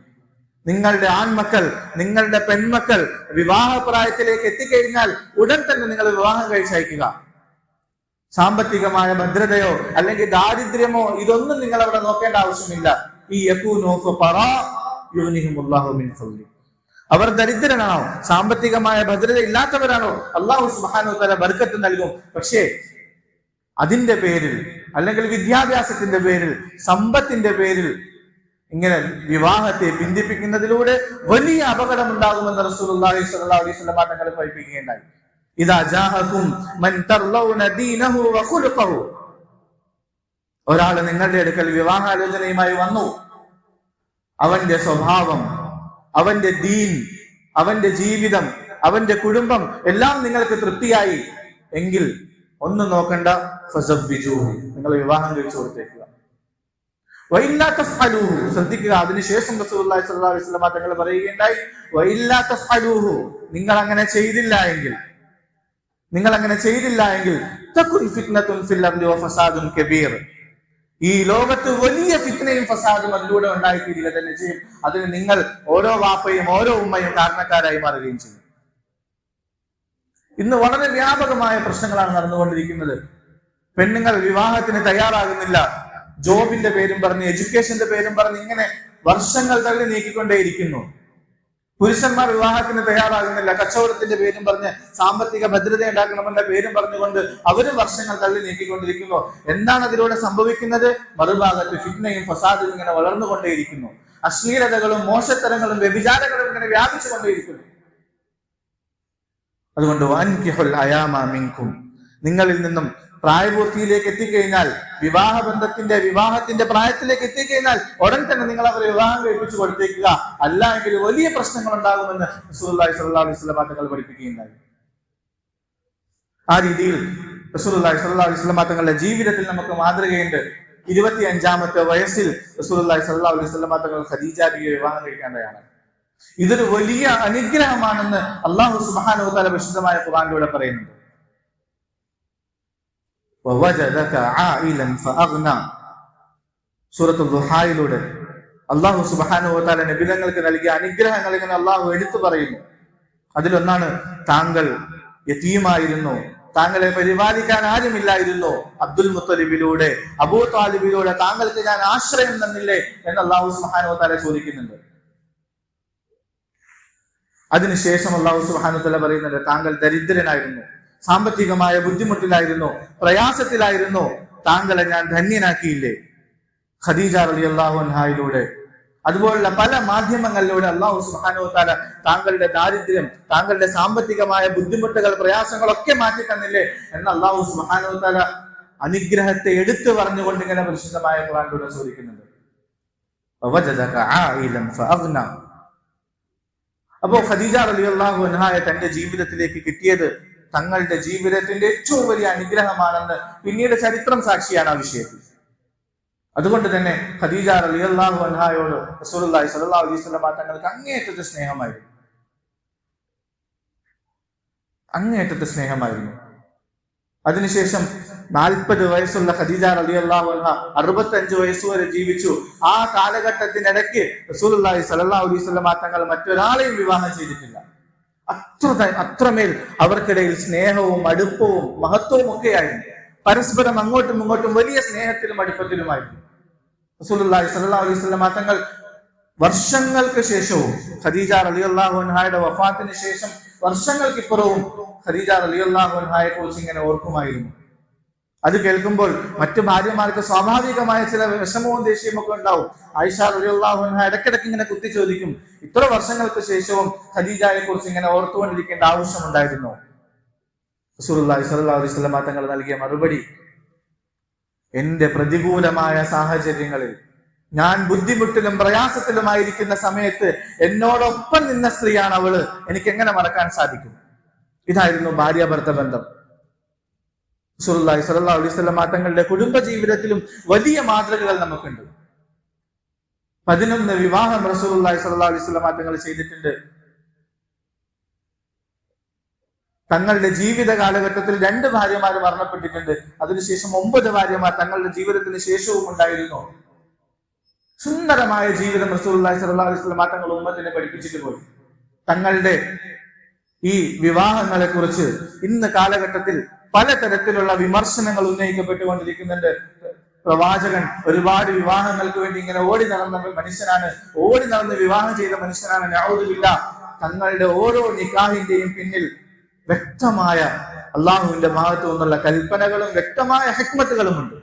നിങ്ങളുടെ ആൺമക്കൾ, നിങ്ങളുടെ പെൺമക്കൾ വിവാഹപ്രായത്തിലേക്ക് എത്തിക്കഴിഞ്ഞാൽ ഉടൻ തന്നെ നിങ്ങൾ വിവാഹം കഴിച്ചയക്കുക. സാമ്പത്തികമായ ഭദ്രതയോ അല്ലെങ്കിൽ ദാരിദ്ര്യമോ ഇതൊന്നും നിങ്ങൾ അവിടെ നോക്കേണ്ട ആവശ്യമില്ല. ഈ യകൂനു ഫഖറാ യുഗ്നിഹിമുല്ലാഹു മിൻ ഫദ്ലി. അവർ ദരിദ്രനാണോ, സാമ്പത്തികമായ ഭദ്രത ഇല്ലാത്തവരാണോ, അല്ലാഹു സുബ്ഹാനഹു വ തആല ബർക്കത്ത് നൽകും. പക്ഷേ അതിന്റെ പേരിൽ അല്ലെങ്കിൽ വിദ്യാഭ്യാസത്തിന്റെ പേരിൽ, സമ്പത്തിന്റെ പേരിൽ ഇങ്ങനെ വിവാഹത്തെ ബന്ധിപ്പിക്കുന്നതിലൂടെ വലിയ അപകടം ഉണ്ടാകുമെന്ന് റസൂലുള്ളാഹി സ്വല്ലല്ലാഹു അലൈഹി വസല്ലം തങ്ങൾ പഠിപ്പിക്കുകയുണ്ടായി. ഇദാ ജാഅകും മൻ തർലൗന ദീനഹു വ ഖുലുഖഹു. ഒരാൾ നിങ്ങളുടെ അടുക്കൽ വിവാഹാലോചനയുമായി വന്നു, അവന്റെ സ്വഭാവം, അവന്റെ ദീൻ, അവന്റെ ജീവിതം, അവന്റെ കുടുംബം എല്ലാം നിങ്ങൾക്ക് തൃപ്തിയായി എങ്കിൽ ഒന്നും നോക്കണ്ട, ഫസവ്വിജൂഹു, നിങ്ങൾ വിവാഹം കഴിച്ചു കൊടുത്തേക്കുക. വഇല്ലാ തഫ്അലൂഹു, ശ്രദ്ധിക്കുക. അതിനുശേഷം റസൂലുള്ളാഹി സ്വല്ലല്ലാഹു അലൈഹി വസല്ലം തങ്ങൾ പറയുകയുണ്ടായി, വഇല്ലാ തഫ്അലൂഹു, നിങ്ങൾ അങ്ങനെ ചെയ്തില്ല എങ്കിൽ തകുൻ ഫിത്നത്തുൻ ഫിൽ അർദി വഫസാദുൻ കബീർ, ഈ ലോകത്ത് വലിയ ഫിത്നയും ഫസാദും അതിലൂടെ ഉണ്ടായിത്തീരുക തന്നെ ചെയ്യും. അതിന് നിങ്ങൾ ഓരോ വാപ്പയും ഓരോ ഉമ്മയും കാരണക്കാരായി മാറുകയും ചെയ്യും. ഇന്ന് വളരെ വ്യാപകമായ പ്രശ്നങ്ങളാണ് നടന്നുകൊണ്ടിരിക്കുന്നത്. പെണ്ണുങ്ങൾ വിവാഹത്തിന് തയ്യാറാകുന്നില്ല, ജോബിന്റെ പേരും പറഞ്ഞ്, എഡ്യൂക്കേഷന്റെ പേരും പറഞ്ഞ് ഇങ്ങനെ വർഷങ്ങൾ തള്ളി നീക്കിക്കൊണ്ടേയിരിക്കുന്നു. പുരുഷന്മാർ വിവാഹത്തിന് തയ്യാറാകുന്നില്ല, കച്ചവടത്തിന്റെ പേരും പറഞ്ഞ്, സാമ്പത്തിക ഭദ്രത ഉണ്ടാക്കണമെന്ന പേരും പറഞ്ഞുകൊണ്ട് അവരും വർഷങ്ങൾ തള്ളി നീക്കിക്കൊണ്ടിരിക്കുന്നു. എന്താണ് അതിലൂടെ സംഭവിക്കുന്നത്? മറുഭാഗത്ത് ഫിത്നയും ഫസാദും ഇങ്ങനെ വളർന്നുകൊണ്ടേയിരിക്കുന്നു. അശ്ലീലതകളും മോശത്തരങ്ങളും വ്യഭിചാരങ്ങളും ഇങ്ങനെ വ്യാപിച്ചു കൊണ്ടേയിരിക്കുന്നു. അതുകൊണ്ട് വഅൻകിഹുൽ അയാമ മിൻകും, നിങ്ങളിൽ നിന്നും പ്രായപൂർത്തിയിലേക്ക് എത്തിക്കഴിഞ്ഞാൽ, വിവാഹത്തിന്റെ പ്രായത്തിലേക്ക് എത്തിക്കഴിഞ്ഞാൽ ഉടൻ തന്നെ നിങ്ങൾ അവരെ വിവാഹം കഴിപ്പിച്ചു കൊടുത്തേക്കുക. അല്ല എങ്കിൽ വലിയ പ്രശ്നങ്ങൾ ഉണ്ടാകുമെന്ന് റസൂലുള്ളാഹി സ്വല്ലല്ലാഹു അലൈഹി വസല്ലം തങ്ങൾ പഠിപ്പിക്കുകയുണ്ടായി. ആ രീതിയിൽ റസൂലുള്ളാഹി സ്വല്ലല്ലാഹു അലൈഹി വസല്ലം തങ്ങളുടെ ജീവിതത്തിൽ നമുക്ക് മാതൃകയുണ്ട്. 25-ാമത്തെ വയസ്സിൽ റസൂലുള്ളാഹി സ്വല്ലല്ലാഹു അലൈഹി വസല്ലം തങ്ങൾ ഖദീജ ബിവിയെ വിവാഹം കഴിക്കേണ്ടതാണ്. ഇതൊരു വലിയ അനുഗ്രഹമാണെന്ന് അല്ലാഹു സുബ്ഹാനഹു വ തആല വിശുദ്ധമായ ഖുർആനിലൂടെ പറയുന്നുണ്ട്. സൂറത്തുൽ ദുഹായിലൂടെ അല്ലാഹു സുബ്ഹാനഹു വ തആല നബിതങ്ങൾക്ക് നൽകിയ അനുഗ്രഹങ്ങൾ ഇങ്ങനെ അല്ലാഹു എടുത്തു പറയുന്നു. അതിലൊന്നാണ്, താങ്കൾ യതീമായിരുന്നു, താങ്കളെ പരിപാലിക്കാൻ ആരുമില്ലായിരുന്നു, അബ്ദുൽ മുത്തലിബിലൂടെ, അബൂ താലിബിലൂടെ താങ്കൾക്ക് ഞാൻ ആശ്രയം തന്നില്ലേ എന്ന് അല്ലാഹു സുബ്ഹാനഹു വ തആല ചോദിക്കുന്നുണ്ട്. അതിനുശേഷം അല്ലാഹു സുബ്ഹാനഹു വ തആല പറയുന്നുണ്ട്, താങ്കൾ ദരിദ്രനായിരുന്നു, സാമ്പത്തികമായ ബുദ്ധിമുട്ടിലായിരുന്നു, പ്രയാസത്തിലായിരുന്നു, താങ്കളെ ഞാൻ ധന്യനാക്കിയില്ലേ. ഖദീജ റളിയല്ലാഹു അൻഹായിലൂടെ, അതുപോലുള്ള പല മാധ്യമങ്ങളിലൂടെ അല്ലാഹു സുബ്ഹാനഹു വ തആല താങ്കളുടെ ദാരിദ്ര്യം, താങ്കളുടെ സാമ്പത്തികമായ ബുദ്ധിമുട്ടുകൾ, പ്രയാസങ്ങളൊക്കെ മാറ്റി തന്നില്ലേ എന്ന് അല്ലാഹു സുബ്ഹാനഹു വ തആല അനുഗ്രഹത്തെ എടുത്തു പറഞ്ഞുകൊണ്ട് ഇങ്ങനെ പരിശുദ്ധമായ ഖുർആനിലൂടെ ചോദിക്കുന്നുണ്ട്. അപ്പോ ഖദീജ റളിയല്ലാഹു അൻഹായ തന്റെ ജീവിതത്തിലേക്ക് കിട്ടിയത് തങ്ങളുടെ ജീവിതത്തിന്റെ ഏറ്റവും വലിയ അനുഗ്രഹമാണെന്ന് പിന്നീട് ചരിത്രം സാക്ഷിയാണ് ആ വിഷയത്തിൽ. അതുകൊണ്ട് തന്നെ ഖദീജ റളിയല്ലാഹു അൻഹായോട് റസൂലുള്ളാഹി സ്വല്ലല്ലാഹു അലൈഹി വസല്ലം തങ്ങൾക്ക് അങ്ങേയറ്റത്തെ സ്നേഹമായിരുന്നു. അതിനുശേഷം 40 വയസ്സുള്ള ഖദീജ റളിയല്ലാഹു അൻഹ 65 വയസ്സുവരെ ജീവിച്ചു. ആ കാലഘട്ടത്തിനിടയ്ക്ക് റസൂലുള്ളാഹി സ്വല്ലല്ലാഹു അലൈഹി വസല്ലം തങ്ങൾ മറ്റൊരാളെയും വിവാഹം ചെയ്തിട്ടില്ല. അത്രമേൽ അവർക്കിടയിൽ സ്നേഹവും അടുപ്പവും മഹത്വവും ഒക്കെയായിരുന്നു. പരസ്പരം അങ്ങോട്ടും ഇങ്ങോട്ടും വലിയ സ്നേഹത്തിലും അടുപ്പത്തിലുമായിരുന്നു. റസൂലുള്ളാഹി സ്വല്ലല്ലാഹു അലൈഹി വസല്ലം തങ്ങൾ വർഷങ്ങൾക്ക് ശേഷവും, ഖദീജ റളിയല്ലാഹു അൻഹയുടെ വഫാത്തിന് ശേഷം വർഷങ്ങൾക്കിപ്പുറവും ഖദീജ റളിയല്ലാഹു അൻഹയെ കുറിച്ച് ഇങ്ങനെ ഓർക്കുമായിരുന്നു. അത് കേൾക്കുമ്പോൾ മറ്റു ഭാര്യമാർക്ക് സ്വാഭാവികമായ ചില വിഷമവും ദേഷ്യവും ഒക്കെ ഉണ്ടാവും. ആയിഷ റളിയല്ലാഹു അൻഹ ഇടയ്ക്കിടയ്ക്ക് ഇങ്ങനെ കുത്തി ചോദിക്കും, ഇത്ര വർഷങ്ങൾക്ക് ശേഷവും ഖദീജയെ കുറിച്ച് ഇങ്ങനെ ഓർത്തുകൊണ്ടിരിക്കേണ്ട ആവശ്യമുണ്ടായിരുന്നു? റസൂലുള്ളാഹി സ്വല്ലല്ലാഹു അലൈഹി വസല്ലം തങ്ങൾ നൽകിയ മറുപടി, എന്റെ പ്രതികൂലമായ സാഹചര്യങ്ങളിൽ ഞാൻ ബുദ്ധിമുട്ടിലും പ്രയാസത്തിലുമായിരിക്കുന്ന സമയത്ത് എന്നോടൊപ്പം നിന്ന സ്ത്രീയാണ് അവള്, എനിക്ക് എങ്ങനെ മറക്കാൻ സാധിക്കും? ഇതായിരുന്നു ഭാര്യാഭർത്ത ബന്ധം. റസൂലുള്ളാഹി സ്വല്ലല്ലാഹു അലൈഹി വസല്ലം തങ്ങളുടെ കുടുംബ ജീവിതത്തിലും വലിയ മാതൃകകൾ നമുക്കുണ്ട്. 11 വിവാഹം റസൂലുള്ളാഹി സ്വല്ലല്ലാഹു അലൈഹി വസല്ലം തങ്ങൾ ചെയ്തിട്ടുണ്ട്. തങ്ങളുടെ ജീവിത കാലഘട്ടത്തിൽ 2 ഭാര്യമാർ മരണപ്പെട്ടിട്ടുണ്ട്. അതിനുശേഷം 9 ഭാര്യമാർ തങ്ങളുടെ ജീവിതത്തിന് ശേഷവും ഉണ്ടായിരുന്നു. സുന്ദരമായ ജീവിതം റസൂലുള്ളാഹി സ്വല്ലല്ലാഹു അലൈഹി വസല്ലം തങ്ങൾ ഉമ്മത്തിനെ പഠിപ്പിച്ചിട്ട് പോയി. തങ്ങളുടെ ഈ വിവാഹങ്ങളെ കുറിച്ച് ഇന്ന് കാലഘട്ടത്തിൽ പലതരത്തിലുള്ള വിമർശനങ്ങൾ ഉന്നയിക്കപ്പെട്ടുകൊണ്ടിരിക്കുന്നുണ്ട്. പ്രവാചകൻ ഒരുപാട് വിവാഹങ്ങൾക്ക് വേണ്ടി ഇങ്ങനെ ഓടി നടന്ന മനുഷ്യനാണ്, ഓടി നടന്ന് വിവാഹം ചെയ്ത മനുഷ്യനാണ്. നഊദുബില്ലാ. തങ്ങളുടെ ഓരോ നിക്കാഹിന്റെയും പിന്നിൽ വ്യക്തമായ അള്ളാഹുവിന്റെ ഭാഗത്തു നിന്നുള്ള കൽപ്പനകളും വ്യക്തമായ ഹിക്മത്തുകളുമുണ്ട്.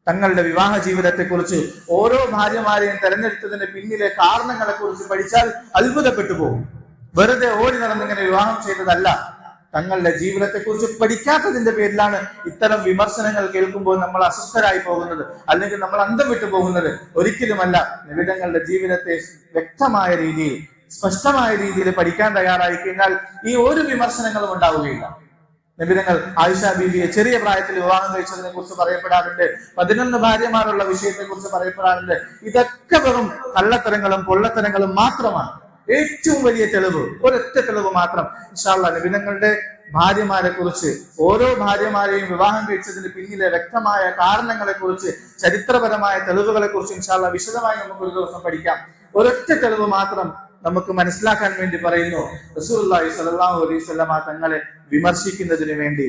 തങ്ങളുടെ വിവാഹ ജീവിതത്തെ കുറിച്ച് ഓരോ ഭാര്യമാരെയും തെരഞ്ഞെടുത്തതിന്റെ പിന്നിലെ കാരണങ്ങളെ കുറിച്ച് പഠിച്ചാൽ അത്ഭുതപ്പെട്ടു പോകും. വെറുതെ ഓടി നടന്നിങ്ങനെ വിവാഹം ചെയ്തതല്ല. തങ്ങളുടെ ജീവിതത്തെ കുറിച്ച് പഠിക്കാത്തതിന്റെ പേരിലാണ് ഇത്തരം വിമർശനങ്ങൾ കേൾക്കുമ്പോൾ നമ്മൾ അസ്വസ്ഥരായി പോകുന്നത്, അല്ലെങ്കിൽ നമ്മൾ അന്തം വിട്ടു പോകുന്നത്. ഒരിക്കലുമല്ല. നബിതങ്ങളുടെ ജീവിതത്തെ വ്യക്തമായ രീതിയിൽ, സ്പഷ്ടമായ രീതിയിൽ പഠിക്കാൻ തയ്യാറായി കഴിഞ്ഞാൽ ഈ ഒരു വിമർശനങ്ങളും ഉണ്ടാവുകയില്ല. നബിതങ്ങൾ ആയിഷ ബീവിയെ ചെറിയ പ്രായത്തിൽ വിവാഹം കഴിച്ചതിനെ കുറിച്ച് പറയപ്പെടാറുണ്ട്. 11 ഭാര്യമാരുള്ള വിഷയത്തെ കുറിച്ച് പറയപ്പെടാറുണ്ട്. ഇതൊക്കെ വെറും കള്ളത്തരങ്ങളും പൊള്ളത്തരങ്ങളും മാത്രമാണ്. ഏറ്റവും വലിയ തെളിവ്, ഒരൊറ്റ തെളിവ് മാത്രം. ഇൻഷാ അല്ലാഹ് നബിതങ്ങളുടെ ഭാര്യമാരെ കുറിച്ച്, ഓരോ ഭാര്യമാരെയും വിവാഹം കഴിച്ചതിന് പിന്നിലെ വ്യക്തമായ കാരണങ്ങളെ കുറിച്ച്, ചരിത്രപരമായ തെളിവുകളെ കുറിച്ച് ഇൻഷാ അല്ലാഹ് വിശദമായി നമുക്ക് ഒരു ദിവസം പഠിക്കാം. ഒരൊറ്റ തെളിവ് മാത്രം നമുക്ക് മനസ്സിലാക്കാൻ വേണ്ടി പറയുന്നു. റസൂലുള്ളാഹി സ്വല്ലല്ലാഹു അലൈഹി വസല്ലം തങ്ങളെ വിമർശിക്കുന്നതിന് വേണ്ടി,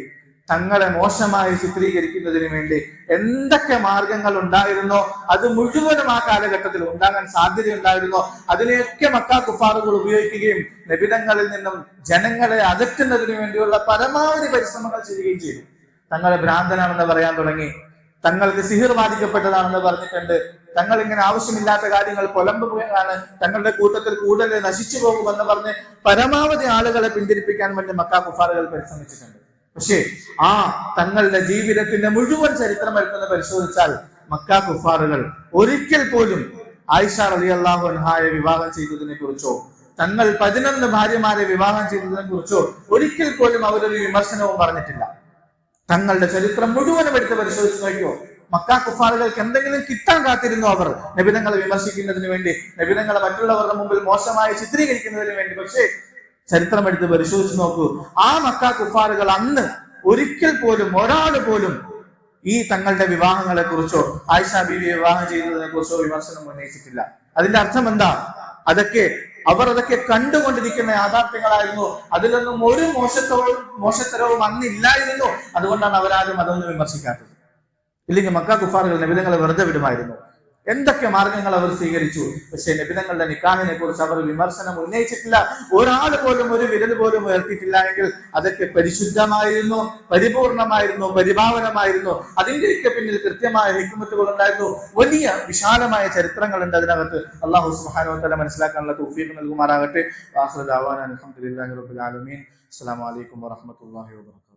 തങ്ങളെ മോശമായി ചിത്രീകരിക്കുന്നതിന് വേണ്ടി എന്തൊക്കെ മാർഗങ്ങൾ ഉണ്ടായിരുന്നോ അത് മുഴുവനും ആ കാലഘട്ടത്തിൽ ഉണ്ടാകാൻ സാധ്യതയുണ്ടായിരുന്നോ അതിനെയൊക്കെ മക്കാ കുഫാറുകൾ ഉപയോഗിക്കുകയും നബിതങ്ങളിൽ നിന്നും ജനങ്ങളെ അകറ്റുന്നതിന് വേണ്ടിയുള്ള പരമാവധി പരിശ്രമങ്ങൾ ചെയ്യുകയും ചെയ്തു. തങ്ങളെ ഭ്രാന്തനാണെന്ന് പറയാൻ തുടങ്ങി, തങ്ങൾക്ക് സിഹിർ ബാധിക്കപ്പെട്ടതാണെന്ന് പറഞ്ഞിട്ടുണ്ട്, തങ്ങൾ ഇങ്ങനെ ആവശ്യമില്ലാത്ത കാര്യങ്ങൾ പുലമ്പുകയാണ്, തങ്ങളുടെ കൂട്ടത്തിൽ കൂടുതൽ നശിച്ചു പോകുമെന്ന് പറഞ്ഞ് പരമാവധി ആളുകളെ പിന്തിരിപ്പിക്കാൻ വേണ്ടി മക്കാ കുഫാറുകൾ പരിശ്രമിച്ചിട്ടുണ്ട്. പക്ഷേ ആ തങ്ങളുടെ ജീവിതത്തിന്റെ മുഴുവൻ ചരിത്രം എടുക്കുന്ന പരിശോധിച്ചാൽ മക്കാ കുഫാറുകൾ ഒരിക്കൽ പോലും ആയിഷ റളിയല്ലാഹു അൻഹായെ വിവാഹം ചെയ്തതിനെ കുറിച്ചോ, തങ്ങൾ 11 ഭാര്യമാരെ വിവാഹം ചെയ്തതിനെ കുറിച്ചോ ഒരിക്കൽ പോലും അവരൊരു വിമർശനവും പറഞ്ഞിട്ടില്ല. തങ്ങളുടെ ചരിത്രം മുഴുവനും എടുത്ത് പരിശോധിച്ച് നോക്കിയോ, മക്കാ കുഫാറുകൾക്ക് എന്തെങ്കിലും കിട്ടാൻ കാത്തിരുന്നു അവർ നബിതങ്ങളെ വിമർശിക്കുന്നതിന് വേണ്ടി, നബിതങ്ങളെ മറ്റുള്ളവരുടെ മുമ്പിൽ മോശമായി ചിത്രീകരിക്കുന്നതിന് വേണ്ടി. പക്ഷേ ചരിത്രം എടുത്ത് പരിശോധിച്ച് നോക്കൂ, ആ മക്കാ കുഫാറുകൾ അന്ന് ഒരിക്കൽ പോലും ഒരാള് പോലും ഈ തങ്ങളുടെ വിവാഹങ്ങളെ കുറിച്ചോ ആയിഷ ബീവിയെ വിവാഹം ചെയ്തതിനെ കുറിച്ചോ വിമർശനം ഉന്നയിച്ചിട്ടില്ല. അതിന്റെ അർത്ഥം എന്താ? അവർ അതൊക്കെ കണ്ടുകൊണ്ടിരിക്കുന്ന യാഥാർത്ഥ്യങ്ങളായിരുന്നു. അതിലൊന്നും ഒരു മോശത്തരവും അന്നില്ലായിരുന്നു. അതുകൊണ്ടാണ് അവരാരും അതൊന്നും വിമർശിക്കാത്തത്. ഇല്ലെങ്കിൽ മക്കാ കുഫാറുകൾ നബിതങ്ങളെ വെറുതെ വിടുമായിരുന്നു. എന്തൊക്കെ മാർഗങ്ങൾ അവർ സ്വീകരിച്ചു. പക്ഷേ നബിതങ്ങളുടെ നിക്കാഹിനെ കുറിച്ച് അവർ വിമർശനം ഉന്നയിച്ചിട്ടില്ല. ഒരാൾ പോലും ഒരു വിരൽ പോലും ഉയർത്തിയിട്ടില്ല എങ്കിൽ അതൊക്കെ പരിശുദ്ധമായിരുന്നു, പരിപൂർണമായിരുന്നു, പരിഭാവനമായിരുന്നു. അതിന്റെയൊക്കെ പിന്നിൽ കൃത്യമായ ഹിക്മത്തുകൾ ഉണ്ടായിരുന്നു. വലിയ വിശാലമായ ചരിത്രങ്ങളുണ്ട് അതിനകത്ത്. അല്ലാഹു സുബ്ഹാനഹു വ തആല മനസ്സിലാക്കാനുള്ള തൗഫീഖ് നൽകുമാറാകട്ടെ. ആഖിറു ദഅവാനാ അൽഹംദുലില്ലാഹി റബ്ബിൽ ആലമീൻ. അസ്സലാമു അലൈക്കും വറഹ്മത്തുള്ളാഹി വബറകാതുഹു.